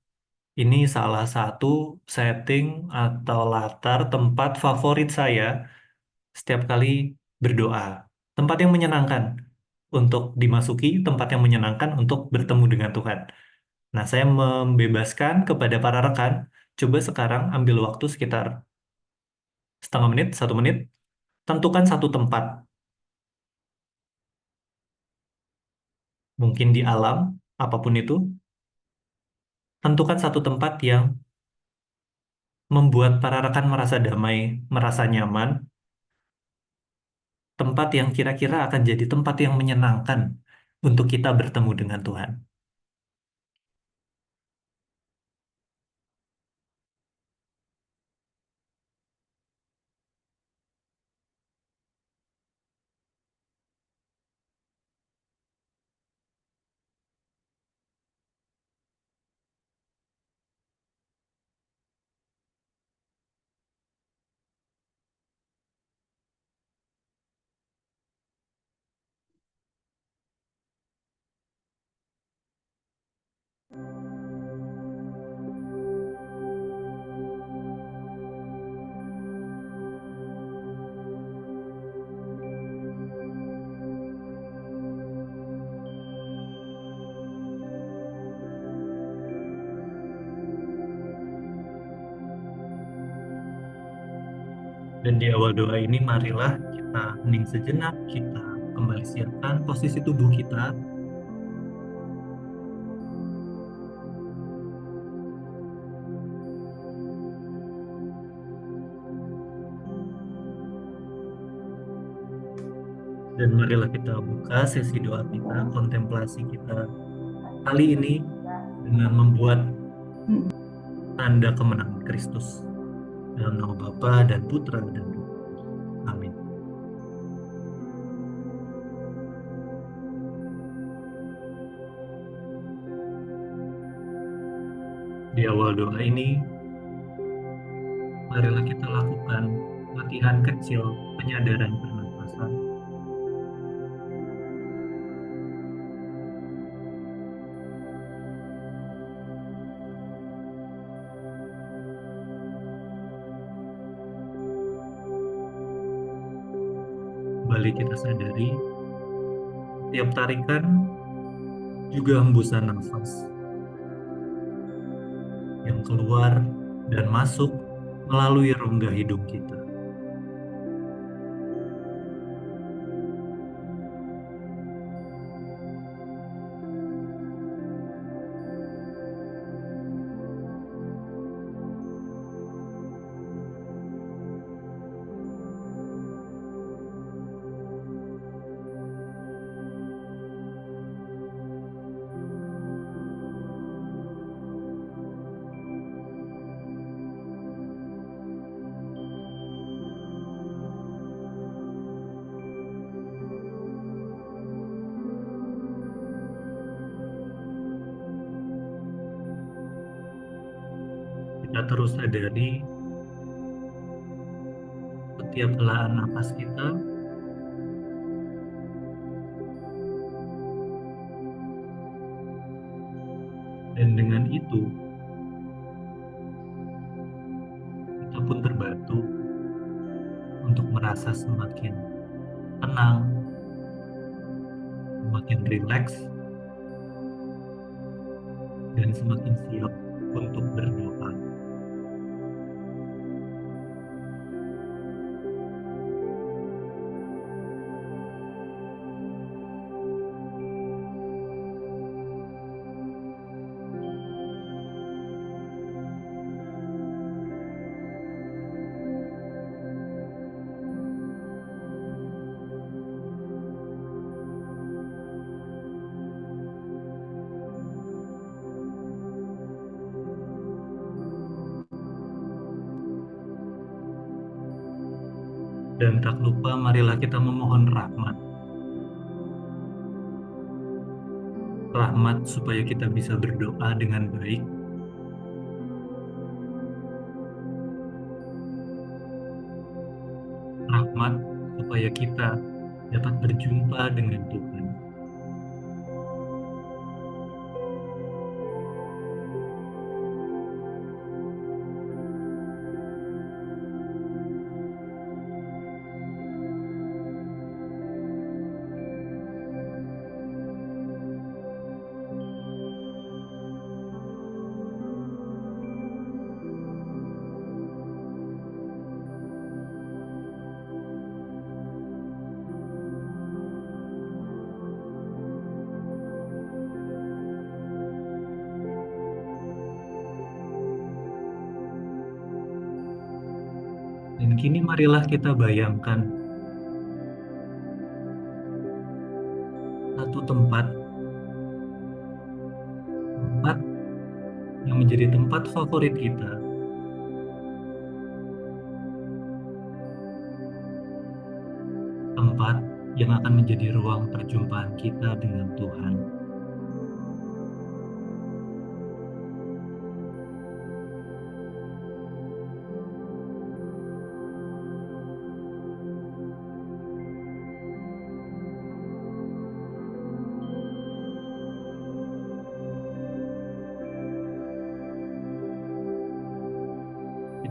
Ini salah satu setting atau latar tempat favorit saya setiap kali berdoa. Tempat yang menyenangkan untuk dimasuki, tempat yang menyenangkan untuk bertemu dengan Tuhan. Nah, saya membebaskan kepada para rekan, coba sekarang ambil waktu sekitar setengah menit, 1 menit, tentukan satu tempat, mungkin di alam, apapun itu, tentukan satu tempat yang membuat para rekan merasa damai, merasa nyaman, tempat yang kira-kira akan jadi tempat yang menyenangkan untuk kita bertemu dengan Tuhan. Dan di awal doa ini, marilah kita hening sejenak, kita kembali siapkan posisi tubuh kita. Dan marilah kita buka sesi doa kita, kontemplasi kita kali ini dengan membuat tanda kemenangan Kristus. Dalam nama Bapa dan Putra dan Roh Kudus. Amin. Di awal doa ini, marilah kita lakukan latihan kecil penyadaran pernapasan. Kembali kita sadari, setiap tarikan juga hembusan nafas yang keluar dan masuk melalui rongga hidung kita. Kita terus sadari setiap helaan napas kita, dan dengan itu kita pun terbantu untuk merasa semakin tenang, semakin rileks, dan semakin siap untuk berdoa. Dan tak lupa marilah kita memohon rahmat. Rahmat supaya kita bisa berdoa dengan baik. Rahmat supaya kita dapat berjumpa dengan Tuhan. Dan kini marilah kita bayangkan satu tempat yang menjadi tempat favorit kita, tempat yang akan menjadi ruang perjumpaan kita dengan Tuhan.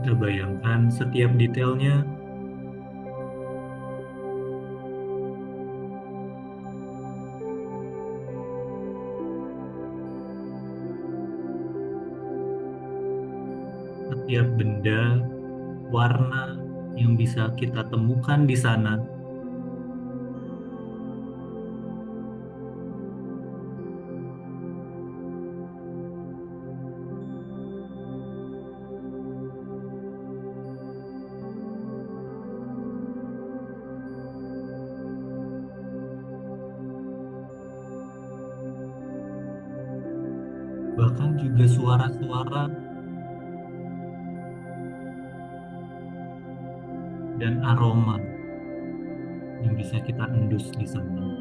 Kita bayangkan setiap detailnya, setiap benda, warna yang bisa kita temukan di sana. Bahkan juga suara-suara dan aroma yang bisa kita endus di sana.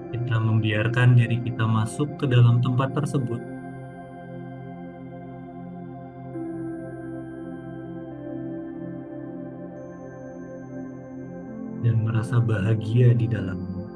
Kita membiarkan diri kita masuk ke dalam tempat tersebut dan merasa bahagia di dalamnya.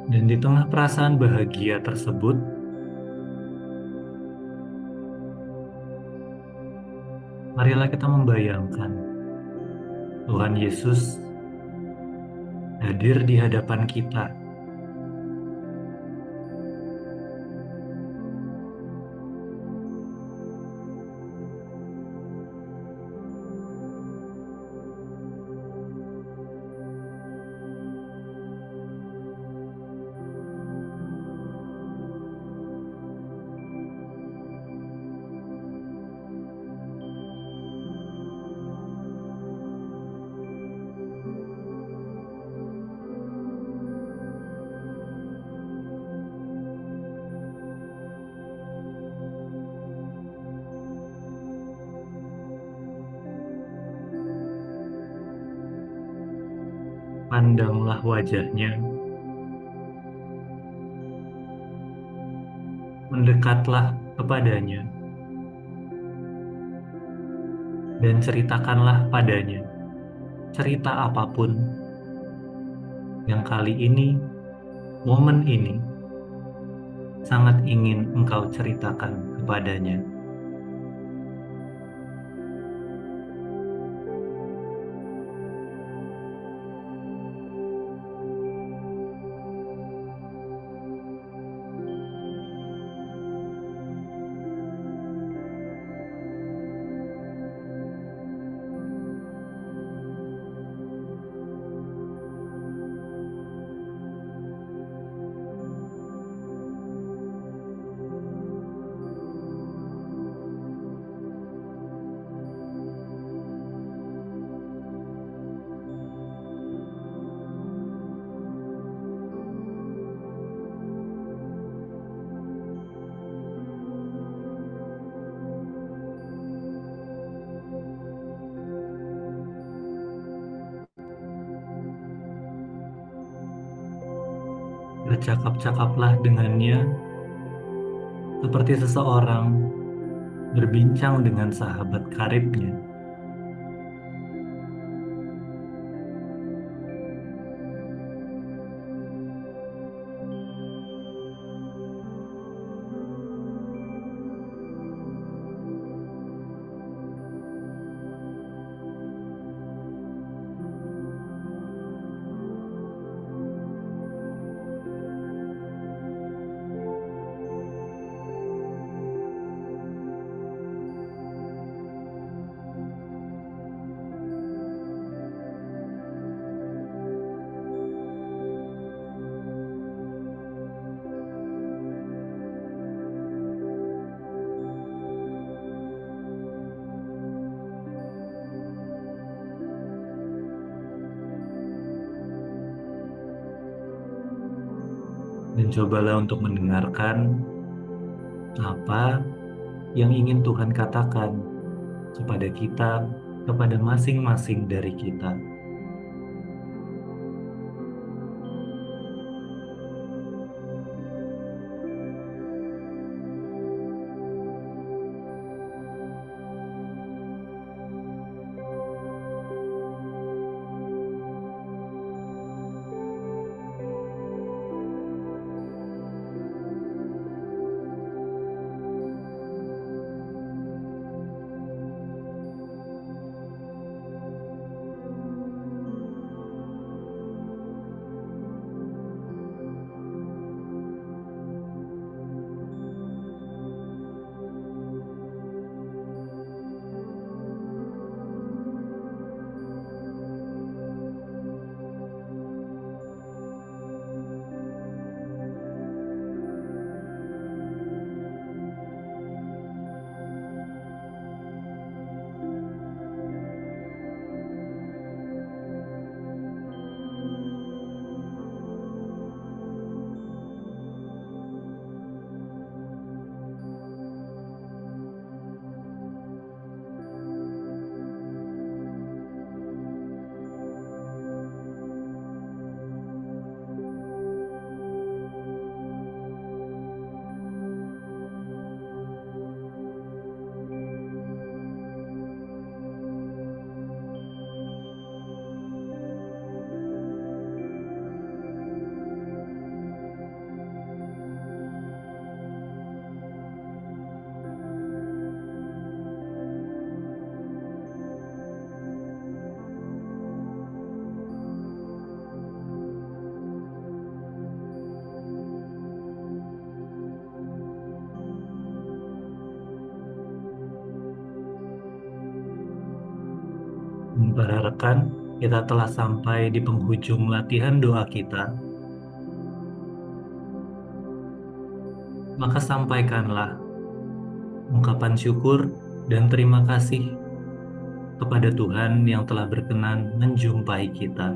Dan di tengah perasaan bahagia tersebut, marilah kita membayangkan Tuhan Yesus hadir di hadapan kita. Pandanglah wajahnya, mendekatlah kepadanya, dan ceritakanlah padanya cerita apapun yang kali ini, momen ini, sangat ingin engkau ceritakan kepadanya. Bercakap-cakaplah dengannya seperti seseorang berbincang dengan sahabat karibnya. Dan cobalah untuk mendengarkan apa yang ingin Tuhan katakan kepada kita, kepada masing-masing dari kita. Dan para rekan, kita telah sampai di penghujung latihan doa kita. Maka sampaikanlah ungkapan syukur dan terima kasih kepada Tuhan yang telah berkenan menjumpai kita.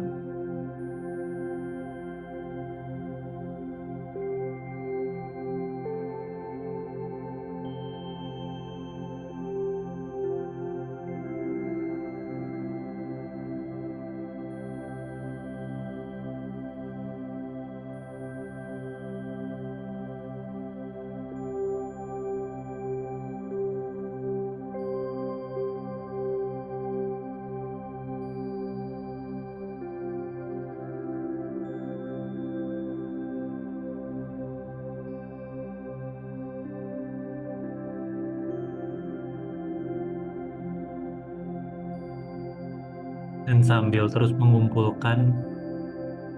Dan sambil terus mengumpulkan,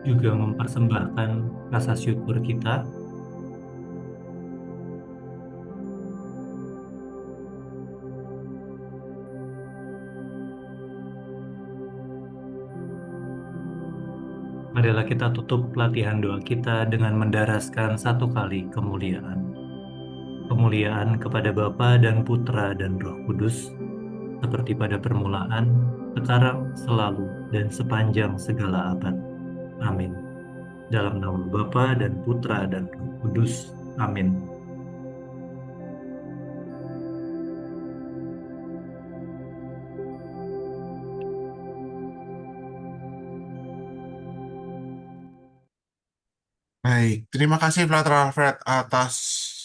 juga mempersembahkan rasa syukur kita, marilah kita tutup latihan doa kita dengan mendaraskan satu kali kemuliaan. Kemuliaan kepada Bapa dan Putra dan Roh Kudus, seperti pada permulaan, sekarang, selalu, dan sepanjang segala abad. Amin. Dalam nama Bapa dan Putra dan Roh Kudus. Amin. Baik, terima kasih Brother Alfred atas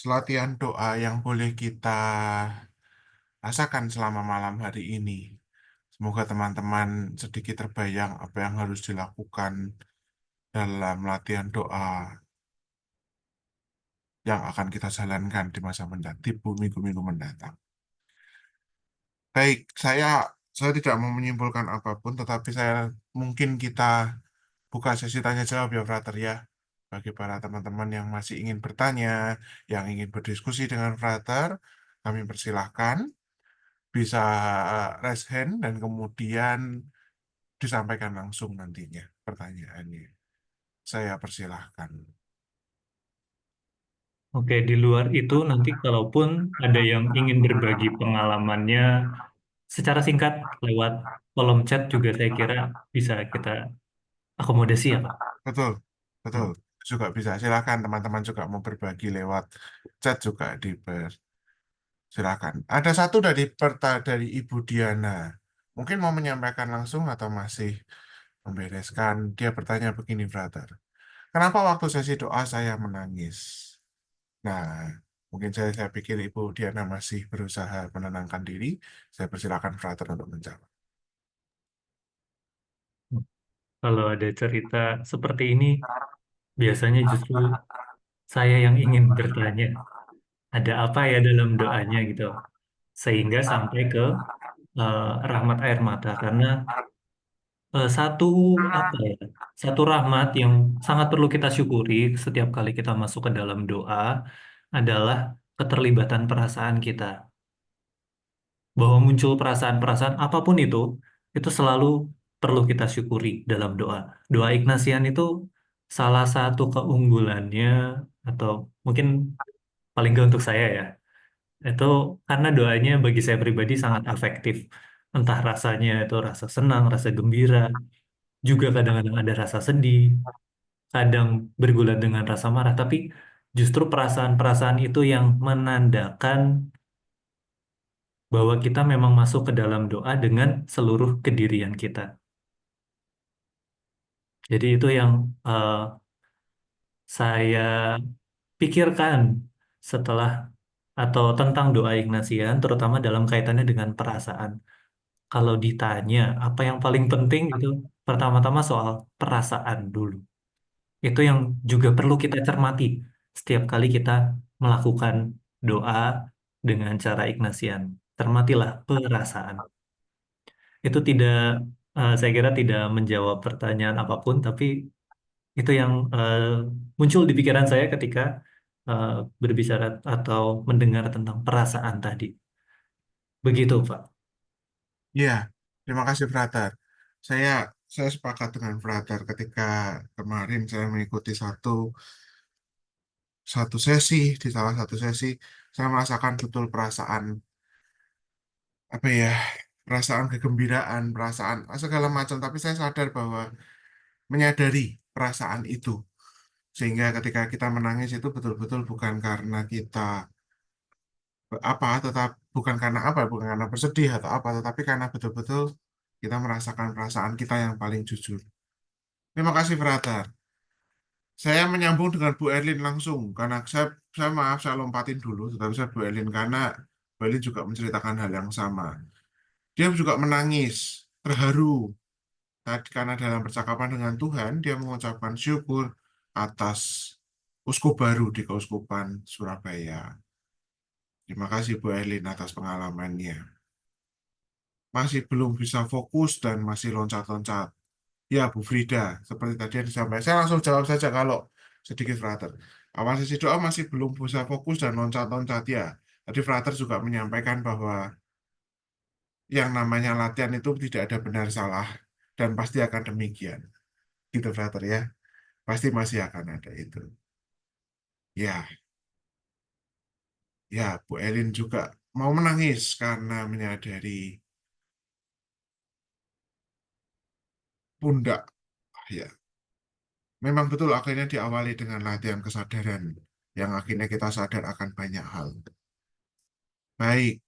latihan doa yang boleh kita rasakan selama malam hari ini. Semoga teman-teman sedikit terbayang apa yang harus dilakukan dalam latihan doa yang akan kita jalankan di masa mendatang, di minggu-minggu mendatang. Baik, saya tidak mau menyimpulkan apapun, tetapi mungkin kita buka sesi tanya jawab ya, Frater ya. Bagi para teman-teman yang masih ingin bertanya, yang ingin berdiskusi dengan Frater, kami persilahkan bisa raise hand dan kemudian disampaikan langsung nantinya pertanyaannya. Saya persilahkan. Oke, di luar itu nanti kalaupun ada yang ingin berbagi pengalamannya secara singkat lewat kolom chat juga saya kira bisa kita akomodasi ya, Pak. Betul, betul. Juga bisa. Silakan teman-teman juga mau berbagi lewat chat juga silakan. Ada satu dari Ibu Diana. Mungkin mau menyampaikan langsung atau masih membereskan. Dia bertanya begini, Brother. Kenapa waktu sesi doa saya menangis? Nah, mungkin saya pikir Ibu Diana masih berusaha menenangkan diri. Saya persilakan Brother untuk menjawab. Kalau ada cerita seperti ini, biasanya justru saya yang ingin bertanya, ada apa ya dalam doanya gitu, sehingga sampai ke eh, rahmat air mata. Karena satu apa ya, satu rahmat yang sangat perlu kita syukuri setiap kali kita masuk ke dalam doa adalah keterlibatan perasaan kita. Bahwa muncul perasaan-perasaan apapun itu selalu perlu kita syukuri dalam doa. Doa Ignatian itu salah satu keunggulannya, atau mungkin paling nggak untuk saya ya, itu karena doanya bagi saya pribadi sangat afektif. Entah rasanya itu rasa senang, rasa gembira, juga kadang-kadang ada rasa sedih, kadang bergulat dengan rasa marah, tapi justru perasaan-perasaan itu yang menandakan bahwa kita memang masuk ke dalam doa dengan seluruh kedirian kita. Jadi itu yang saya pikirkan setelah atau tentang doa Ignatian, terutama dalam kaitannya dengan perasaan. Kalau ditanya apa yang paling penting itu, pertama-tama soal perasaan dulu. Itu yang juga perlu kita cermati setiap kali kita melakukan doa dengan cara Ignatian. Cermatilah perasaan. Itu tidak, saya kira tidak menjawab pertanyaan apapun, tapi itu yang muncul di pikiran saya ketika eh, berbicara atau mendengar tentang perasaan tadi. Begitu, Pak. Ya, Terima kasih, Frater. Saya saya sepakat dengan Frater ketika kemarin saya mengikuti satu sesi di salah satu sesi saya merasakan betul perasaan apa ya, perasaan kegembiraan, perasaan segala macam. Tapi saya sadar bahwa menyadari perasaan itu sehingga ketika kita menangis itu betul-betul bukan karena kita apa, tetap bukan karena apa, bukan karena bersedih atau apa, tetapi karena betul-betul kita merasakan perasaan kita yang paling jujur. Terima kasih, Frater. Saya menyambung dengan Bu Erlin langsung karena saya maaf saya lompatin dulu, tetapi saya Bu Erlin karena Bu Erlin juga menceritakan hal yang sama. Dia juga menangis, terharu tadi karena dalam percakapan dengan Tuhan dia mengucapkan syukur atas uskup baru di Keuskupan Surabaya. Terima kasih Bu Erlin atas pengalamannya. Masih belum bisa fokus dan masih loncat-loncat. Ya, Bu Frida, seperti tadi yang disampaikan. Saya langsung jawab saja kalau sedikit, Frater. Awal sesi doa masih belum bisa fokus dan loncat-loncat ya. Tadi Frater juga menyampaikan bahwa yang namanya latihan itu tidak ada benar salah dan pasti akan demikian. Gitu, Frater ya. Pasti masih akan ada itu. Ya, ya, Bu Elin juga mau menangis karena menyadari pundak. Ya, memang betul akhirnya diawali dengan latihan kesadaran yang akhirnya kita sadar akan banyak hal. Baik,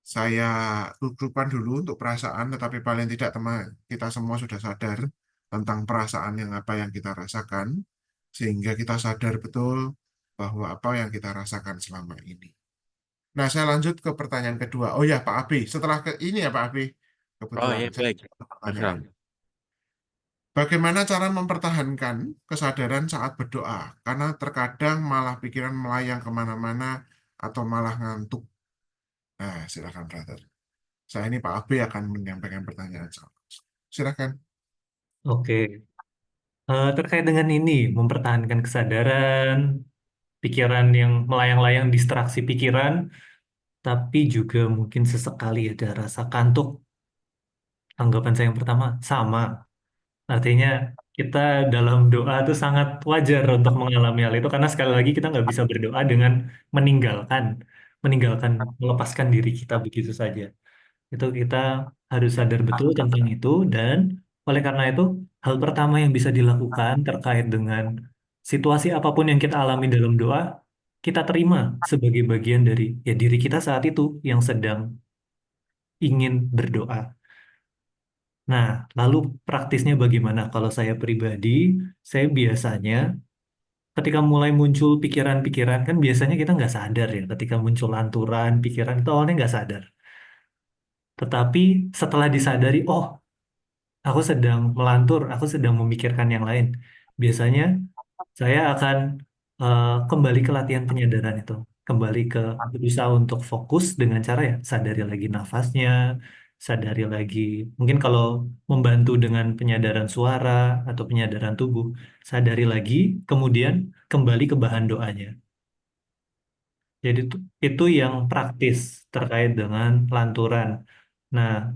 saya dudukkan dulu untuk perasaan, tetapi paling tidak teman kita semua sudah sadar tentang perasaan yang apa yang kita rasakan, sehingga kita sadar betul bahwa apa yang kita rasakan selama ini. Nah, saya lanjut ke pertanyaan kedua. Oh ya, Pak Abi, setelah ini ya Pak Abi, Oh kebetulan ya saya baik, ada pertanyaan. Mas. Bagaimana cara mempertahankan kesadaran saat berdoa? Karena terkadang malah pikiran melayang kemana-mana atau malah ngantuk. Nah, silakan, brother. Saya ini Pak Abe akan menyampaikan pertanyaan. Silakan. Oke. Terkait dengan ini, mempertahankan kesadaran, pikiran yang melayang-layang, distraksi pikiran, tapi juga mungkin sesekali ada rasa kantuk. Anggapan saya yang pertama, sama. Artinya kita dalam doa itu sangat wajar untuk mengalami hal itu, karena sekali lagi kita nggak bisa berdoa dengan meninggalkan, meninggalkan, melepaskan diri kita begitu saja. Itu kita harus sadar betul tentang itu, dan oleh karena itu hal pertama yang bisa dilakukan terkait dengan situasi apapun yang kita alami dalam doa, kita terima sebagai bagian dari ya diri kita saat itu yang sedang ingin berdoa. Nah, lalu praktisnya bagaimana? Kalau saya pribadi, saya biasanya ketika mulai muncul pikiran-pikiran, kan biasanya kita nggak sadar ya, ketika muncul lanturan pikiran itu awalnya nggak sadar. Tetapi setelah disadari, oh aku sedang melantur, aku sedang memikirkan yang lain. Biasanya saya akan kembali ke latihan penyadaran itu. Kembali ke berusaha untuk fokus dengan cara ya sadari lagi nafasnya, sadari lagi. Mungkin kalau membantu dengan penyadaran suara atau penyadaran tubuh, sadari lagi, kemudian kembali ke bahan doanya. Jadi itu yang praktis terkait dengan lanturan. Nah,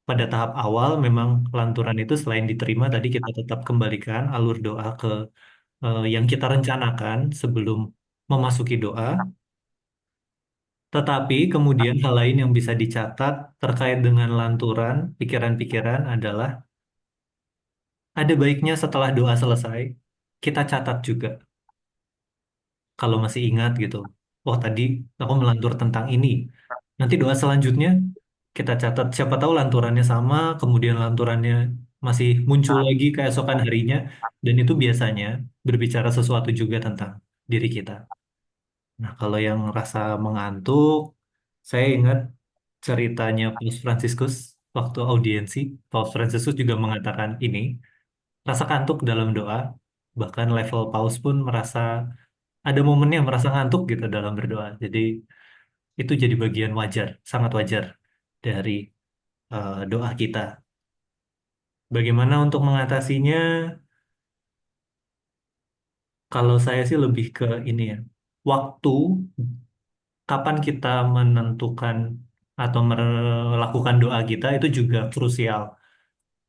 pada tahap awal memang lanturan itu selain diterima tadi kita tetap kembalikan alur doa ke yang kita rencanakan sebelum memasuki doa. Tetapi kemudian hal lain yang bisa dicatat terkait dengan lanturan pikiran-pikiran adalah ada baiknya setelah doa selesai kita catat juga kalau masih ingat gitu. Oh tadi aku melantur tentang ini. Nanti doa selanjutnya kita catat siapa tahu lanturannya sama, kemudian lanturannya masih muncul lagi keesokan harinya, dan itu biasanya berbicara sesuatu juga tentang diri kita. Nah, kalau yang rasa mengantuk, saya ingat ceritanya Paus Fransiskus waktu audiensi. Paus Fransiskus juga mengatakan ini, rasa kantuk dalam doa, bahkan level Paus pun merasa ada momennya merasa ngantuk gitu dalam berdoa. Jadi itu jadi bagian wajar, sangat wajar dari doa kita. Bagaimana untuk mengatasinya? Kalau saya sih lebih ke ini ya, waktu kapan kita menentukan. atau melakukan doa kita itu juga krusial.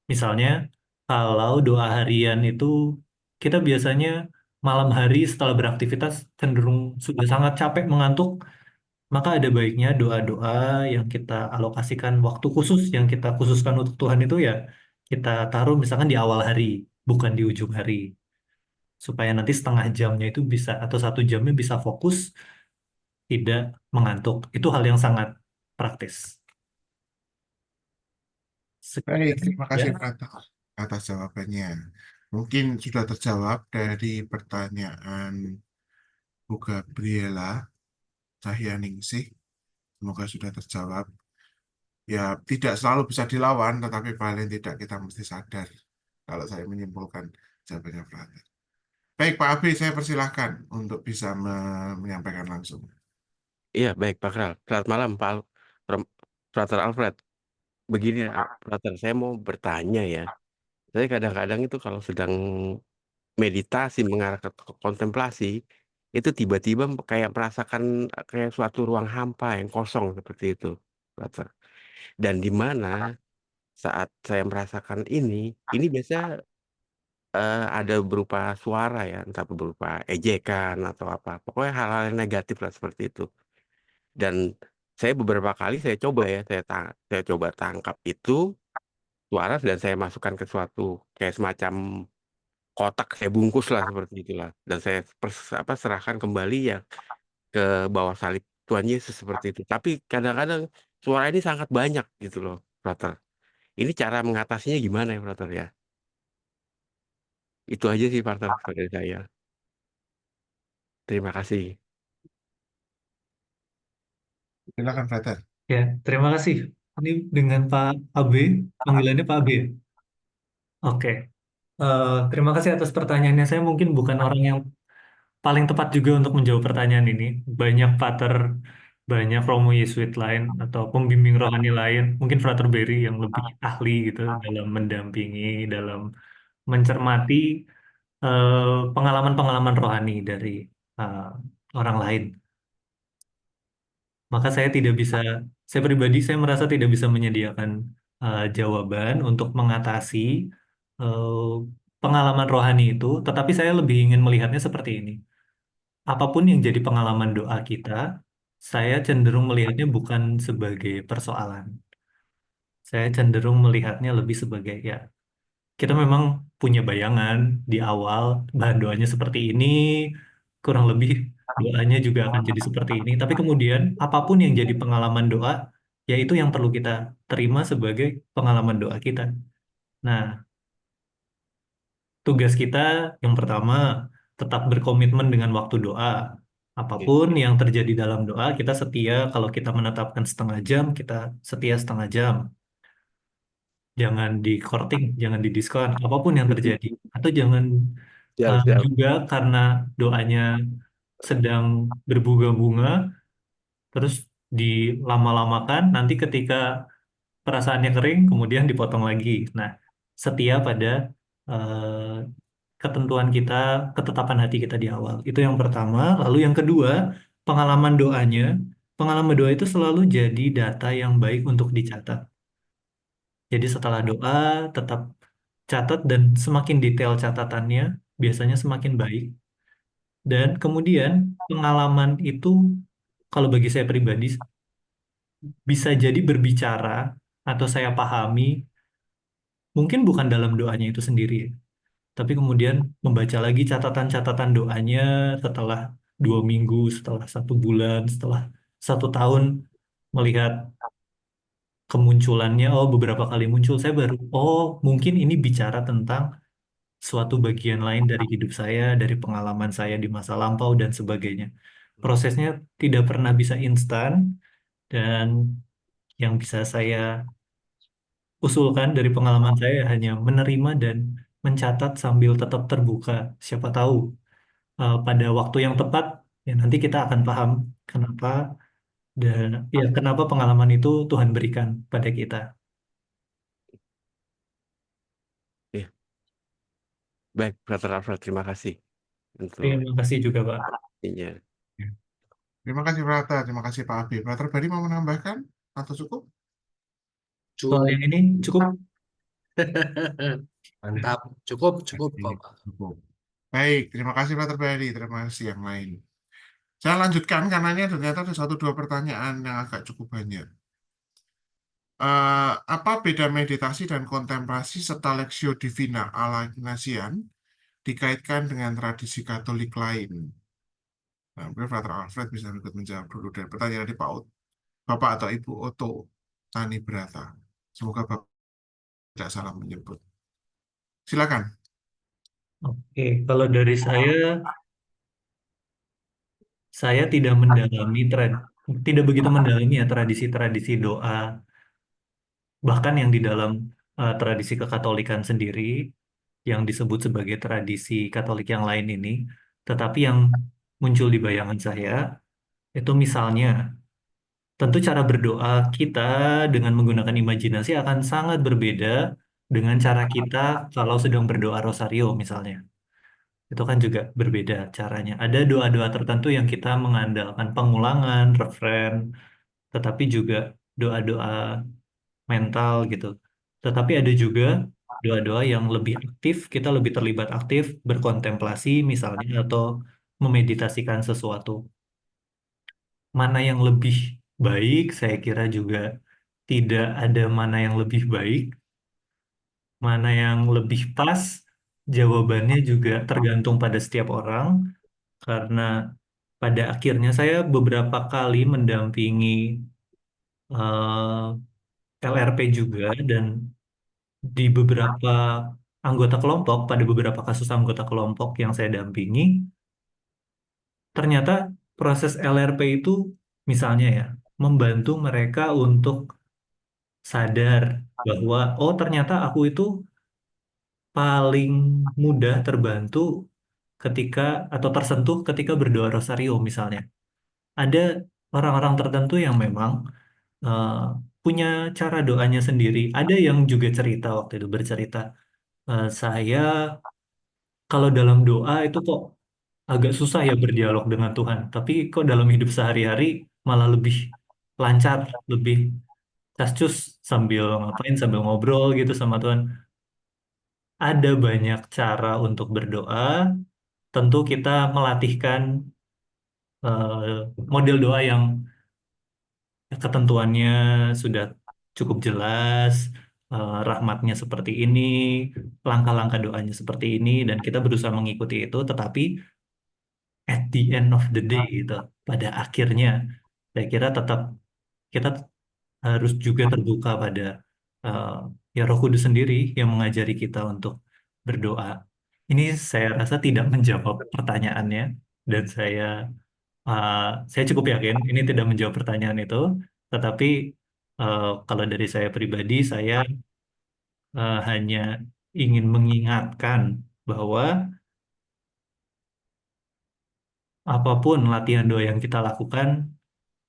Misalnya, kalau doa harian itu kita biasanya malam hari setelah beraktivitas cenderung sudah sangat capek, mengantuk, maka ada baiknya doa-doa yang kita alokasikan waktu khusus, yang kita khususkan untuk Tuhan itu ya kita taruh misalkan di awal hari, bukan di ujung hari. Supaya nanti setengah jamnya itu bisa, atau 1 jamnya bisa fokus, tidak mengantuk. Itu hal yang sangat praktis. Baik, Sekian, terima ya. kasih Prata atas jawabannya. Mungkin sudah terjawab dari pertanyaan Bu Gabriela Cahyaningsih. Semoga sudah terjawab. Ya, tidak selalu bisa dilawan, tetapi paling tidak kita mesti sadar kalau saya menyimpulkan jawabannya Prata. Baik, Pak Abi, saya persilahkan untuk bisa menyampaikan langsung. Iya, baik Pak Kral. Selamat malam Frater Alfred. Begini, Frater, saya mau bertanya ya. Saya kadang-kadang itu kalau sedang meditasi mengarah ke kontemplasi, itu tiba-tiba kayak merasakan kayak suatu ruang hampa yang kosong seperti itu, Frater. Dan di mana saat saya merasakan ini biasa ada berupa suara ya, entah berupa ejekan atau apa. Pokoknya hal-hal yang negatif lah seperti itu. Dan saya beberapa kali saya coba ya, saya coba tangkap itu suara dan saya masukkan ke suatu kayak semacam kotak, saya bungkus lah seperti itulah. Dan saya serahkan kembali ya ke bawah salib Tuhan Yesus seperti itu. Tapi kadang-kadang suara ini sangat banyak gitu loh, brother. Ini cara mengatasinya gimana ya, brother ya? Itu aja sih, partner dari saya. Terima kasih. Silakan, Prata. Ya, terima kasih. Ini dengan Pak AB, panggilannya Pak AB. Oke. Terima kasih atas pertanyaannya. Saya mungkin bukan orang yang paling tepat juga untuk menjawab pertanyaan ini. Banyak pater, banyak Romo Yesuit lain atau pembimbing rohani lain, mungkin Frater Berry yang lebih ahli gitu dalam mendampingi, dalam mencermati pengalaman-pengalaman rohani dari eh, orang lain. Maka saya tidak bisa, saya pribadi saya merasa tidak bisa menyediakan jawaban untuk mengatasi eh, pengalaman rohani itu, tetapi saya lebih ingin melihatnya seperti ini. Apapun yang jadi pengalaman doa kita, saya cenderung melihatnya bukan sebagai persoalan. Saya cenderung melihatnya lebih sebagai ya, kita memang punya bayangan di awal bahan doanya seperti ini, kurang lebih doanya juga akan jadi seperti ini. Tapi kemudian apapun yang jadi pengalaman doa, ya itu yang perlu kita terima sebagai pengalaman doa kita. Nah, tugas kita yang pertama tetap berkomitmen dengan waktu doa. Oke. Apapun yang terjadi dalam doa, kita setia. Kalau kita menetapkan setengah jam, kita setia setengah jam. Jangan di courting, jangan di diskon, apapun yang terjadi. Atau jangan Siap, siap. juga karena doanya sedang berbunga-bunga, terus dilama-lamakan, nanti ketika perasaannya kering, kemudian dipotong lagi. Nah, setia pada eh, ketentuan kita, ketetapan hati kita di awal. Itu yang pertama. Lalu yang kedua, pengalaman doanya. Pengalaman doa itu selalu jadi data yang baik untuk dicatat. Jadi setelah doa, tetap catat dan semakin detail catatannya, biasanya semakin baik. Dan kemudian pengalaman itu, kalau bagi saya pribadi, bisa jadi berbicara atau saya pahami, mungkin bukan dalam doanya itu sendiri, ya, tapi kemudian membaca lagi catatan-catatan doanya setelah 2 minggu, setelah 1 bulan, setelah 1 tahun, melihat kemunculannya, oh beberapa kali muncul, saya baru, oh mungkin ini bicara tentang suatu bagian lain dari hidup saya, dari pengalaman saya di masa lampau dan sebagainya. Prosesnya tidak pernah bisa instan dan yang bisa saya usulkan dari pengalaman saya hanya menerima dan mencatat sambil tetap terbuka. Siapa tahu pada waktu yang tepat ya nanti kita akan paham kenapa dan ya kenapa pengalaman itu Tuhan berikan pada kita. Ya. Baik, Frater Alfred, terima kasih untuk Terima kasih juga Pak. ini. Terima kasih, Prata. Terima kasih, Pak Abi. Prata, tadi mau menambahkan? atau cukup? Soal yang ini cukup. Mantap. Cukup, Oke, Bapak. cukup. Baik, terima kasih Pak Bari. Terima kasih yang lain. Saya lanjutkan karena ini ternyata ada 1-2 pertanyaan yang agak cukup banyak. Apa beda meditasi dan kontemplasi serta Lectio Divina ala Ignatian dikaitkan dengan tradisi Katolik lain? Nah, mungkin Frater Alfred bisa ikut menjawab dulu dari pertanyaan dari Bapak atau Ibu Oto Tani Brata. Semoga Bapak tidak salah menyebut. Silakan. Oke, kalau dari saya tidak mendalami tidak begitu mendalami ya tradisi-tradisi doa, bahkan yang di dalam tradisi kekatolikan sendiri, yang disebut sebagai tradisi Katolik yang lain ini. Tetapi yang muncul di bayangan saya itu misalnya, tentu cara berdoa kita dengan menggunakan imajinasi akan sangat berbeda dengan cara kita kalau sedang berdoa rosario misalnya. Itu kan juga berbeda caranya. Ada doa-doa tertentu yang kita mengandalkan pengulangan, referen, tetapi juga doa-doa mental gitu. Tetapi ada juga doa-doa yang lebih aktif, kita lebih terlibat aktif, berkontemplasi misalnya, atau memeditasikan sesuatu. Mana yang lebih baik, saya kira juga tidak ada mana yang lebih baik, mana yang lebih pas, jawabannya juga tergantung pada setiap orang, karena pada akhirnya saya beberapa kali mendampingi LRP juga, dan di beberapa anggota kelompok, pada beberapa kasus anggota kelompok yang saya dampingi, ternyata proses LRP itu misalnya ya, membantu mereka untuk sadar bahwa, oh ternyata aku itu paling mudah terbantu ketika, atau tersentuh ketika berdoa rosario misalnya. Ada orang-orang tertentu yang memang eh, punya cara doanya sendiri. Ada yang juga cerita waktu itu bercerita, saya kalau dalam doa itu kok agak susah ya berdialog dengan Tuhan. Tapi kok dalam hidup sehari-hari malah lebih lancar, lebih cascus sambil ngapain, sambil ngobrol gitu sama Tuhan. Ada banyak cara untuk berdoa. Tentu kita melatihkan model doa yang ketentuannya sudah cukup jelas, rahmatnya seperti ini, langkah-langkah doanya seperti ini, dan kita berusaha mengikuti itu. Tetapi at the end of the day gitu, pada akhirnya saya kira tetap kita harus juga terbuka pada eh, ya Roh Kudus sendiri yang mengajari kita untuk berdoa. Ini saya rasa tidak menjawab pertanyaannya, dan eh, saya cukup yakin ini tidak menjawab pertanyaan itu. Tetapi kalau dari saya pribadi, saya hanya ingin mengingatkan bahwa apapun latihan doa yang kita lakukan,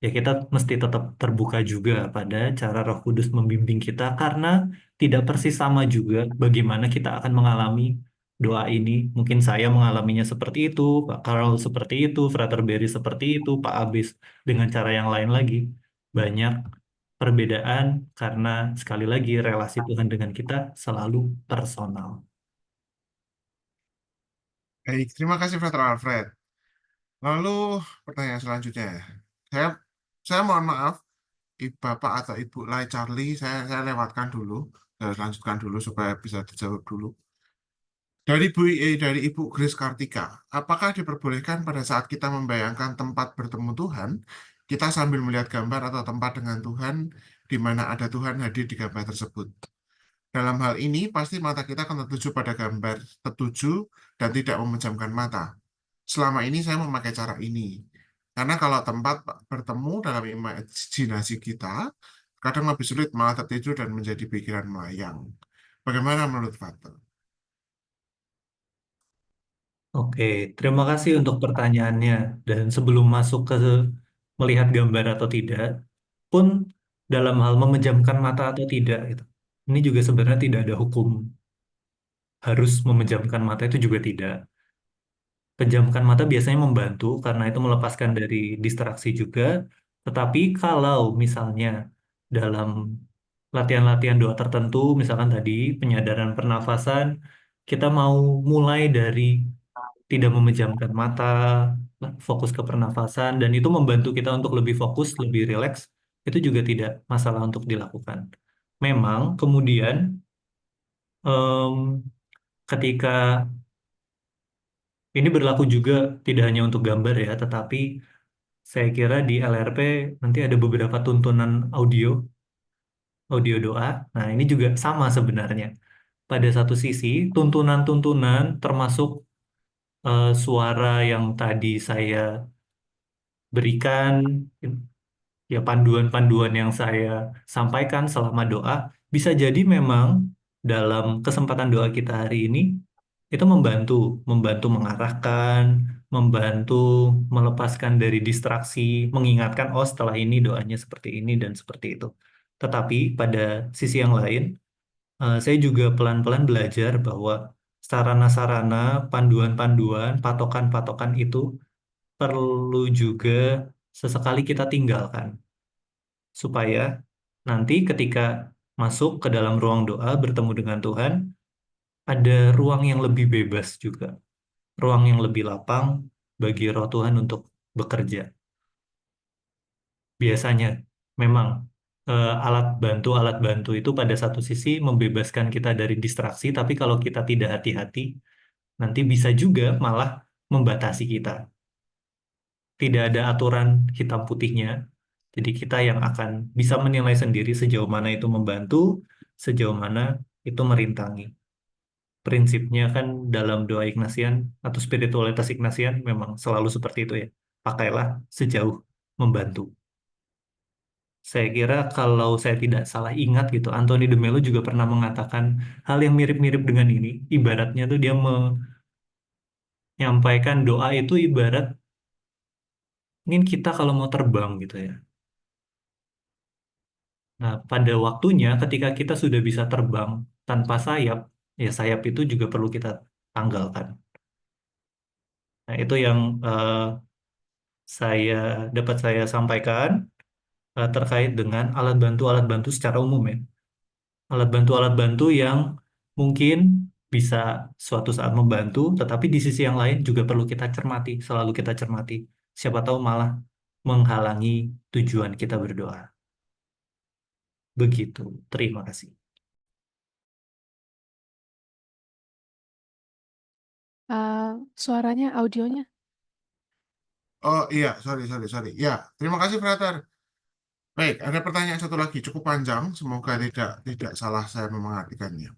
ya kita mesti tetap terbuka juga pada cara Roh Kudus membimbing kita, karena tidak persis sama juga bagaimana kita akan mengalami doa ini. Mungkin saya mengalaminya seperti itu, Pak Carl seperti itu, Frater Berry seperti itu, Pak Abis dengan cara yang lain lagi. Banyak perbedaan karena sekali lagi relasi Tuhan dengan kita selalu personal. Baik, terima kasih Frater Alfred. Lalu pertanyaan selanjutnya. Saya saya mohon maaf, Bapak atau Ibu Lai Charlie, saya lewatkan dulu, saya lanjutkan dulu supaya bisa dijawab dulu. Dari Ibu Grace Kartika, apakah diperbolehkan pada saat kita membayangkan tempat bertemu Tuhan, kita sambil melihat gambar atau tempat dengan Tuhan di mana ada Tuhan hadir di gambar tersebut? Dalam hal ini, pasti mata kita akan tertuju pada gambar, tertuju dan tidak memejamkan mata. Selama ini saya memakai cara ini. Karena kalau tempat bertemu dalam imajinasi kita, kadang lebih sulit malah tertidur dan menjadi pikiran melayang. Bagaimana menurut Fatul? Oke, terima kasih untuk pertanyaannya. Dan sebelum masuk ke melihat gambar atau tidak, pun dalam hal memejamkan mata atau tidak, gitu. Ini juga sebenarnya tidak ada hukum harus memejamkan mata, itu juga tidak. Pejamkan mata biasanya membantu karena itu melepaskan dari distraksi juga. Tetapi kalau misalnya dalam latihan-latihan doa tertentu, misalkan tadi penyadaran pernafasan, kita mau mulai dari tidak memejamkan mata, fokus ke pernafasan, dan itu membantu kita untuk lebih fokus, lebih rileks, itu juga tidak masalah untuk dilakukan. Memang kemudian em, ketika ini berlaku juga tidak hanya untuk gambar ya, tetapi saya kira di LRP nanti ada beberapa tuntunan audio doa. Nah, ini juga sama sebenarnya. Pada satu sisi, tuntunan-tuntunan termasuk suara yang tadi saya berikan, ya panduan-panduan yang saya sampaikan selama doa, bisa jadi memang dalam kesempatan doa kita hari ini itu membantu, membantu mengarahkan, membantu melepaskan dari distraksi, mengingatkan, oh setelah ini doanya seperti ini dan seperti itu. Tetapi pada sisi yang lain, saya juga pelan-pelan belajar bahwa sarana-sarana, panduan-panduan, patokan-patokan itu perlu juga sesekali kita tinggalkan supaya nanti ketika masuk ke dalam ruang doa bertemu dengan Tuhan, ada ruang yang lebih bebas juga, ruang yang lebih lapang bagi roh Tuhan untuk bekerja. Biasanya memang alat bantu itu pada satu sisi membebaskan kita dari distraksi, tapi kalau kita tidak hati-hati, nanti bisa juga malah membatasi kita. Tidak ada aturan hitam putihnya, jadi kita yang akan bisa menilai sendiri sejauh mana itu membantu, sejauh mana itu merintangi. Prinsipnya kan dalam doa Ignatian atau spiritualitas Ignatian memang selalu seperti itu ya. Pakailah sejauh membantu. Saya kira kalau saya tidak salah ingat gitu, Anthony de Mello juga pernah mengatakan hal yang mirip-mirip dengan ini. Ibaratnya tuh dia menyampaikan doa itu ibarat mungkin kita kalau mau terbang gitu ya. Nah, pada waktunya ketika kita sudah bisa terbang tanpa sayap, ya sayap itu juga perlu kita tanggalkan. Nah, itu yang saya saya sampaikan terkait dengan alat bantu secara umum ya. Alat bantu yang mungkin bisa suatu saat membantu, tetapi di sisi yang lain juga perlu kita cermati, selalu kita cermati. Siapa tahu malah menghalangi tujuan kita berdoa. Begitu. Terima kasih. Suaranya, audionya. Oh iya, sorry. Ya, terima kasih, Frater. Baik, ada pertanyaan satu lagi, cukup panjang. Semoga tidak salah saya mengartikannya.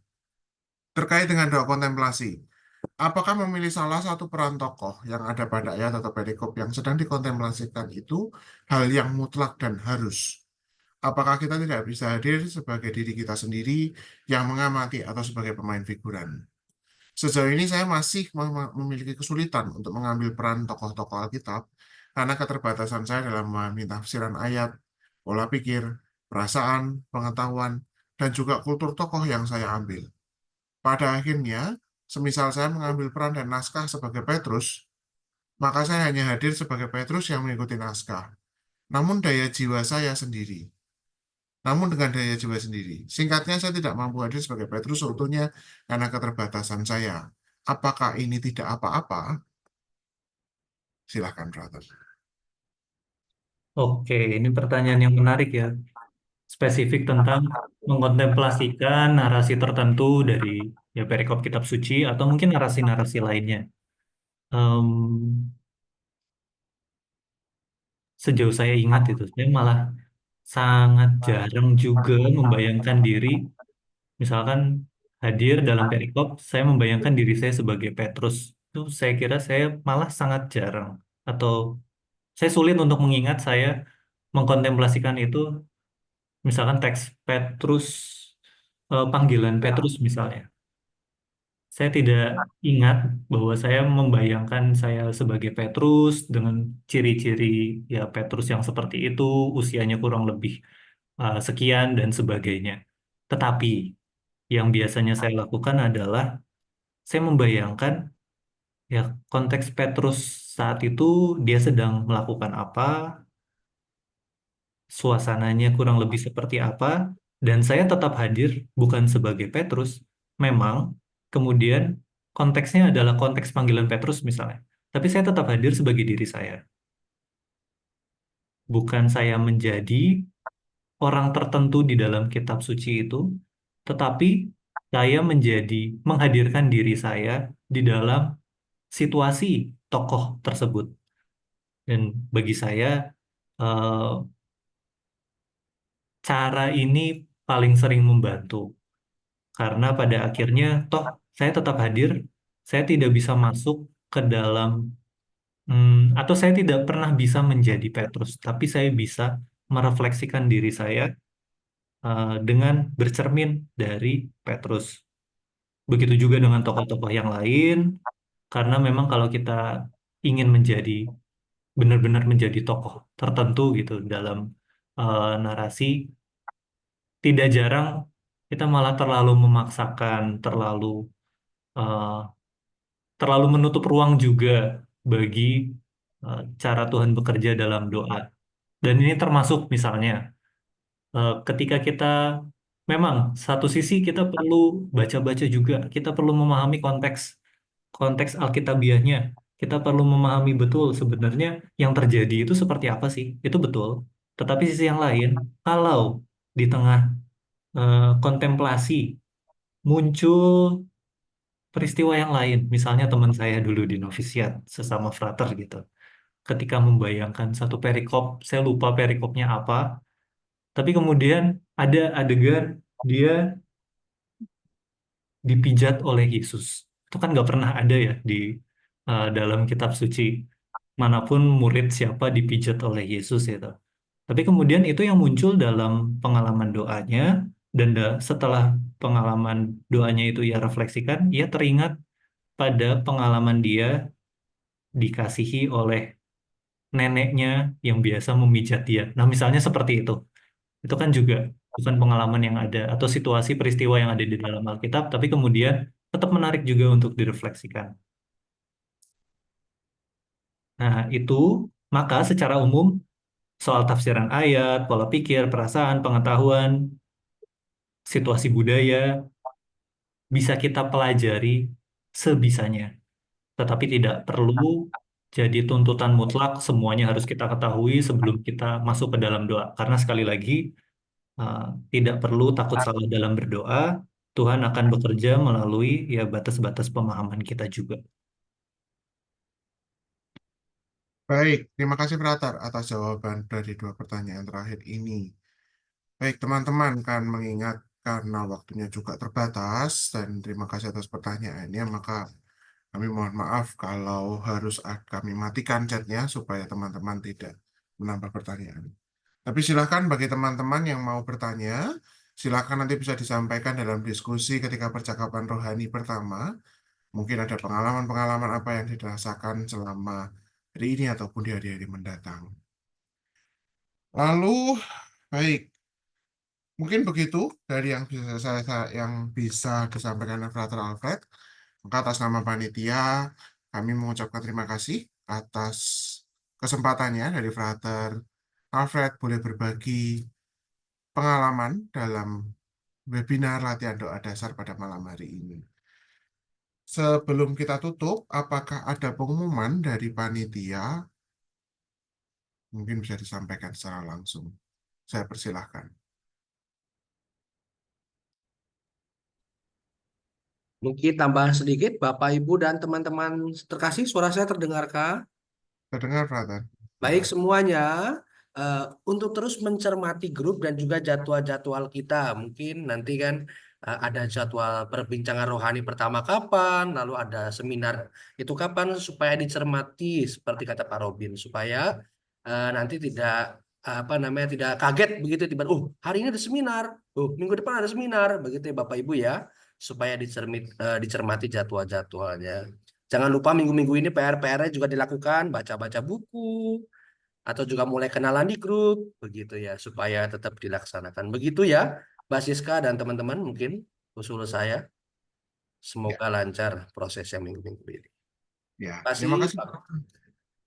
Terkait dengan doa kontemplasi, apakah memilih salah satu peran tokoh yang ada pada ayat atau perikop yang sedang dikontemplasikan itu hal yang mutlak dan harus? Apakah kita tidak bisa hadir sebagai diri kita sendiri yang mengamati atau sebagai pemain figuran? Sejauh ini saya masih memiliki kesulitan untuk mengambil peran tokoh-tokoh Alkitab karena keterbatasan saya dalam memahami tafsiran ayat, pola pikir, perasaan, pengetahuan, dan juga kultur tokoh yang saya ambil. Pada akhirnya, semisal saya mengambil peran dan naskah sebagai Petrus, maka saya hanya hadir sebagai Petrus yang mengikuti naskah. Namun daya jiwa saya sendiri. Namun dengan daya jiwa sendiri. Singkatnya, saya tidak mampu hadir sebagai Petrus seutuhnya karena keterbatasan saya. Apakah ini tidak apa-apa? Silahkan, brother. Oke, ini pertanyaan yang menarik ya. Spesifik tentang mengkontemplasikan narasi tertentu dari ya perikop kitab suci atau mungkin narasi-narasi lainnya. Em, Sejauh saya ingat itu, saya malah sangat jarang juga membayangkan diri, misalkan hadir dalam perikop, saya membayangkan diri saya sebagai Petrus. Itu saya kira saya malah sangat jarang. Atau saya sulit untuk mengingat saya mengkontemplasikan itu, misalkan teks Petrus, panggilan Petrus misalnya. Saya tidak ingat bahwa saya membayangkan saya sebagai Petrus dengan ciri-ciri ya Petrus yang seperti itu, usianya kurang lebih sekian dan sebagainya. Tetapi yang biasanya saya lakukan adalah saya membayangkan ya konteks Petrus saat itu dia sedang melakukan apa, suasananya kurang lebih seperti apa, dan saya tetap hadir bukan sebagai Petrus. Memang kemudian konteksnya adalah konteks panggilan Petrus misalnya, tapi saya tetap hadir sebagai diri saya. Bukan saya menjadi orang tertentu di dalam kitab suci itu, tetapi saya menghadirkan diri saya di dalam situasi tokoh tersebut. Dan bagi saya, eh, cara ini paling sering membantu. Karena pada akhirnya, toh saya tetap hadir, saya tidak bisa masuk ke dalam, atau saya tidak pernah bisa menjadi Petrus, tapi saya bisa merefleksikan diri saya dengan bercermin dari Petrus. Begitu juga dengan tokoh-tokoh yang lain, karena memang kalau kita ingin benar-benar menjadi tokoh tertentu gitu dalam narasi, tidak jarang kita malah terlalu memaksakan, eh, terlalu menutup ruang juga bagi cara Tuhan bekerja dalam doa. Dan ini termasuk misalnya ketika kita memang satu sisi kita perlu baca-baca juga, kita perlu memahami konteks Alkitabiahnya. Kita perlu memahami betul sebenarnya yang terjadi itu seperti apa sih. Itu betul. Tetapi sisi yang lain, kalau di tengah kontemplasi muncul peristiwa yang lain, misalnya teman saya dulu di novisiat sesama frater gitu. Ketika membayangkan satu perikop, saya lupa perikopnya apa, tapi kemudian ada adegan dia dipijat oleh Yesus. Itu kan nggak pernah ada ya di dalam kitab suci. Manapun murid siapa dipijat oleh Yesus itu. Tapi kemudian itu yang muncul dalam pengalaman doanya, dan setelah pengalaman doanya itu ia refleksikan, ia teringat pada pengalaman dia dikasihi oleh neneknya yang biasa memijat dia. Nah, misalnya seperti itu. Itu kan juga bukan pengalaman yang ada atau situasi peristiwa yang ada di dalam Alkitab, tapi kemudian tetap menarik juga untuk direfleksikan. Nah, itu maka secara umum soal tafsiran ayat, pola pikir, perasaan, pengetahuan, situasi budaya bisa kita pelajari sebisanya. Tetapi tidak perlu jadi tuntutan mutlak semuanya harus kita ketahui sebelum kita masuk ke dalam doa. Karena sekali lagi uh, tidak perlu takut salah dalam berdoa. Tuhan akan bekerja melalui ya batas-batas pemahaman kita juga. Baik, terima kasih Frater atas jawaban dari dua pertanyaan terakhir ini. Baik, teman-teman kan mengingat karena waktunya juga terbatas dan terima kasih atas pertanyaannya, maka kami mohon maaf kalau harus kami matikan chatnya supaya teman-teman tidak menambah pertanyaan. Tapi silakan bagi teman-teman yang mau bertanya, silakan nanti bisa disampaikan dalam diskusi ketika percakapan rohani pertama. Mungkin ada pengalaman-pengalaman apa yang dirasakan selama hari ini ataupun di hari-hari mendatang. Lalu, baik, mungkin begitu dari yang bisa disampaikan oleh Frater Alfred. Maka atas nama panitia, kami mengucapkan terima kasih atas kesempatannya dari Frater Alfred boleh berbagi pengalaman dalam webinar latihan doa dasar pada malam hari ini. Sebelum kita tutup, apakah ada pengumuman dari panitia? Mungkin bisa disampaikan secara langsung. Saya persilahkan. Mungkin tambahan sedikit, Bapak, Ibu, dan teman-teman terkasih, suara saya terdengarkah? Terdengar, Frater? Baik semuanya, untuk terus mencermati grup dan juga jadwal-jadwal kita. Mungkin nanti kan ada jadwal perbincangan rohani pertama kapan, lalu ada seminar itu kapan, supaya dicermati seperti kata Pak Robin, supaya nanti tidak tidak kaget begitu tiba, oh hari ini ada seminar, oh minggu depan ada seminar, begitu ya Bapak Ibu ya, supaya dicermati jadwal-jadwalnya. Jangan lupa minggu-minggu ini PR-nya juga dilakukan, baca-baca buku, atau juga mulai kenalan di grup, begitu ya, supaya tetap dilaksanakan. Begitu ya, Mbak Siska dan teman-teman, mungkin usul saya, Ya, semoga lancar prosesnya minggu-minggu ini. ya. Terima kasih.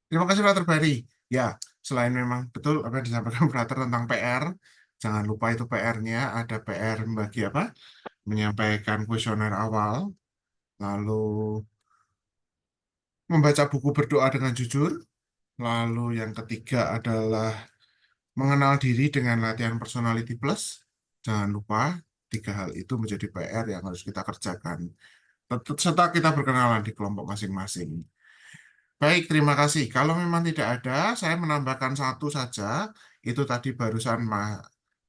Terima kasih, Frater Barry. Ya, Selain memang betul apa yang disampaikan Frater tentang PR, jangan lupa itu PR-nya ada PR bagi apa? Menyampaikan kuesioner awal, lalu membaca buku berdoa dengan jujur, lalu yang ketiga adalah mengenal diri dengan latihan personality plus. Jangan lupa tiga hal itu menjadi PR yang harus kita kerjakan. Serta kita berkenalan di kelompok masing-masing. Baik, terima kasih. Kalau memang tidak ada, saya menambahkan satu saja. Itu tadi barusan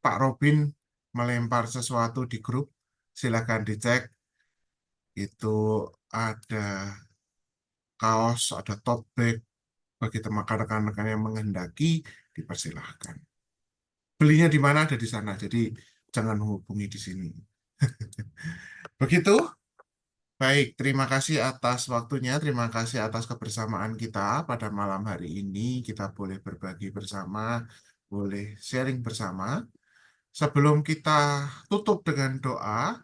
Pak Robin melempar sesuatu di grup. Silakan dicek. Itu ada kaos, ada tote bag. Bagi rekan-rekan yang menghendaki, dipersilahkan. Belinya di mana ada di sana. Jadi jangan menghubungi di sini. Begitu. Baik, terima kasih atas waktunya, terima kasih atas kebersamaan kita pada malam hari ini. Kita boleh berbagi bersama, boleh sharing bersama. Sebelum kita tutup dengan doa,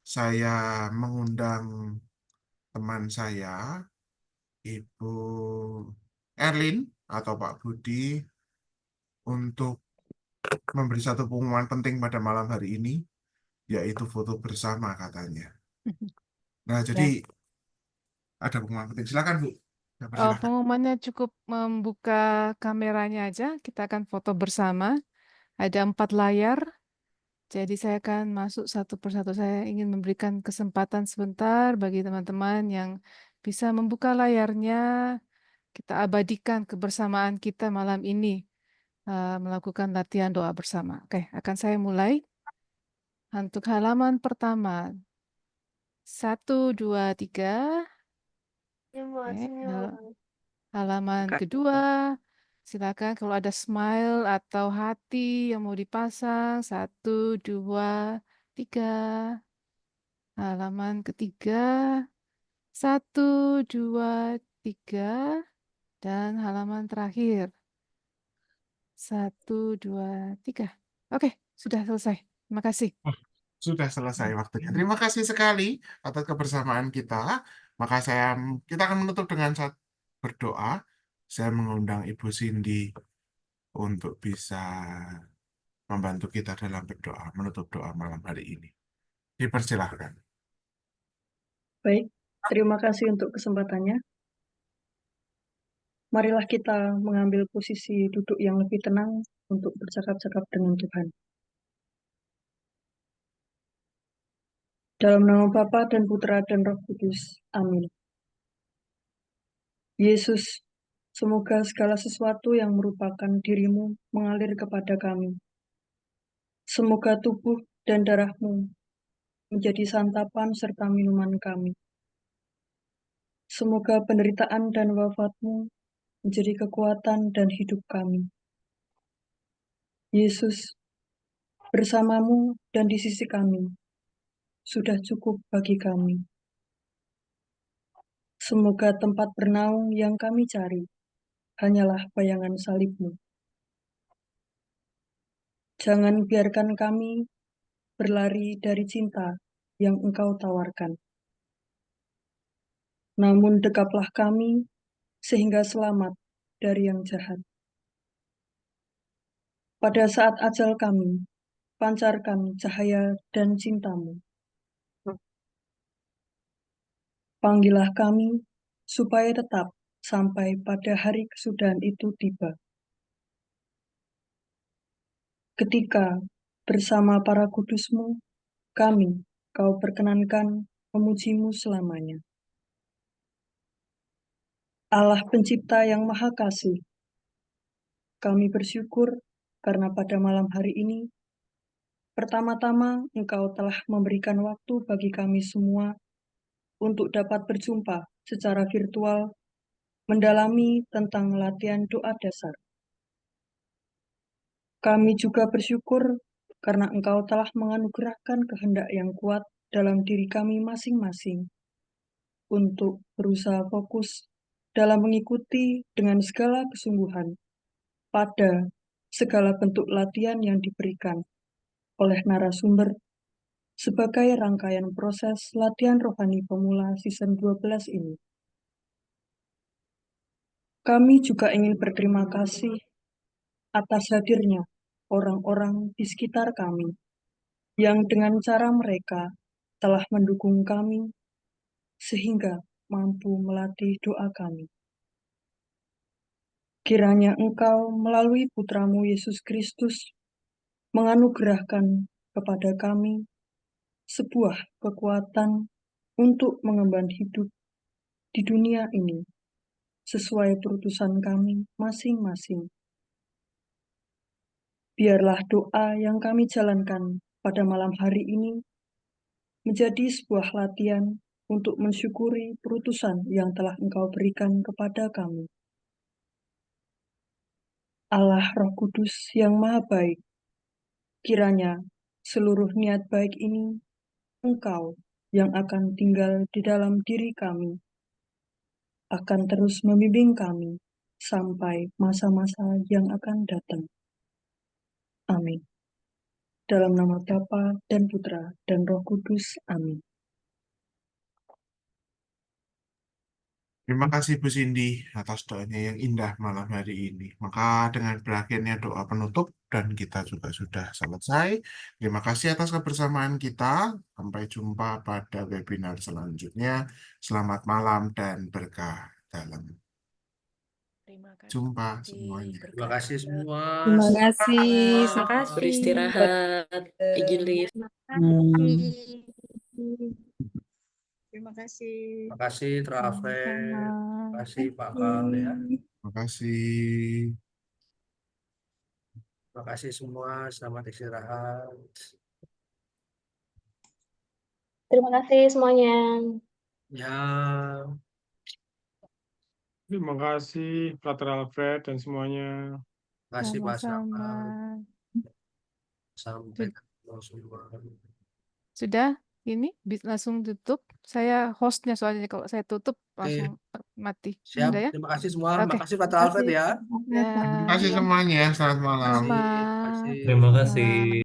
saya mengundang teman saya, Ibu Erlin atau Pak Budi, untuk memberi satu pengumuman penting pada malam hari ini, yaitu foto bersama katanya. Nah, jadi Ya. ada pengumuman penting. Silakan, Bu. Ya, Oh, persilakan. pengumumannya cukup membuka kameranya aja. Kita akan foto bersama. Ada 4 layar. Jadi saya akan masuk satu persatu. Saya ingin memberikan kesempatan sebentar bagi teman-teman yang bisa membuka layarnya. Kita abadikan kebersamaan kita malam ini. Melakukan latihan doa bersama. Oke, akan saya mulai. Untuk halaman pertama. 1, 2, 3. Halaman kedua. Silakan kalau ada smile atau hati yang mau dipasang. 1, 2, 3. Halaman ketiga. 1, 2, 3. Dan halaman terakhir. 1, 2, 3. Oke, sudah selesai. Terima kasih. Sudah selesai waktunya. Terima kasih sekali atas kebersamaan kita. Maka kita akan menutup dengan berdoa. Saya mengundang Ibu Cindy untuk bisa membantu kita dalam berdoa, menutup doa malam hari ini. Dipersilahkan. Baik, terima kasih untuk kesempatannya. Marilah kita mengambil posisi duduk yang lebih tenang untuk bercakap-cakap dengan Tuhan. Dalam nama Bapa dan Putra dan Roh Kudus. Amin. Yesus, semoga segala sesuatu yang merupakan dirimu mengalir kepada kami. Semoga tubuh dan darahmu menjadi santapan serta minuman kami. Semoga penderitaan dan wafatmu menjadi kekuatan dan hidup kami. Yesus, bersamamu dan di sisi kami, sudah cukup bagi kami. Semoga tempat bernaung yang kami cari hanyalah bayangan salibmu. Jangan biarkan kami berlari dari cinta yang engkau tawarkan. Namun dekaplah kami sehingga selamat dari yang jahat. Pada saat ajal kami, pancarkan cahaya dan cintamu. Panggillah kami supaya tetap sampai pada hari kesudahan itu tiba. Ketika bersama para kudusmu, kami, kau perkenankan memujimu selamanya. Allah pencipta yang maha kasih, kami bersyukur karena pada malam hari ini, pertama-tama engkau telah memberikan waktu bagi kami semua untuk dapat berjumpa secara virtual, mendalami tentang latihan doa dasar. Kami juga bersyukur karena engkau telah menganugerahkan kehendak yang kuat dalam diri kami masing-masing untuk berusaha fokus dalam mengikuti dengan segala kesungguhan pada segala bentuk latihan yang diberikan oleh narasumber sebagai rangkaian proses latihan rohani pemula season 12 ini. Kami juga ingin berterima kasih atas hadirnya orang-orang di sekitar kami, yang dengan cara mereka telah mendukung kami sehingga mampu melatih doa kami. Kiranya Engkau melalui Putramu Yesus Kristus menganugerahkan kepada kami sebuah kekuatan untuk mengemban hidup di dunia ini sesuai perutusan kami masing-masing. Biarlah doa yang kami jalankan pada malam hari ini menjadi sebuah latihan untuk mensyukuri perutusan yang telah Engkau berikan kepada kami. Allah Roh Kudus yang Maha Baik, kiranya seluruh niat baik ini Engkau yang akan tinggal di dalam diri kami, akan terus membimbing kami sampai masa-masa yang akan datang. Amin. Dalam nama Bapa dan Putra dan Roh Kudus. Amin. Terima kasih Bu Cindy atas doanya yang indah malam hari ini. Maka dengan berakhirnya doa penutup dan kita juga sudah selesai. Terima kasih atas kebersamaan kita. Sampai jumpa pada webinar selanjutnya. Selamat malam dan berkah dalam. Terima kasih. Jumpa semuanya. Terima kasih semua. Terima kasih. Terima kasih. Beristirahat. Izin live. Terima Terima kasih. Terima kasih Trafre. Sama-sama. Terima kasih Pak Kal ya. Terima kasih. Terima kasih semua. Selamat istirahat. Terima kasih semuanya. Ya. Terima kasih, Frater Alfred dan semuanya. Terima kasih Pak Sama-sama. Saman. Sampai ketemu semua. Sudah? Ini langsung tutup. Saya hostnya soalnya kalau saya tutup langsung mati. Siap. Udah ya? Terima kasih semua. Oke. Terima kasih Frater Alfred ya. Ya. Terima kasih semuanya. Selamat malam. Terima kasih. Terima kasih.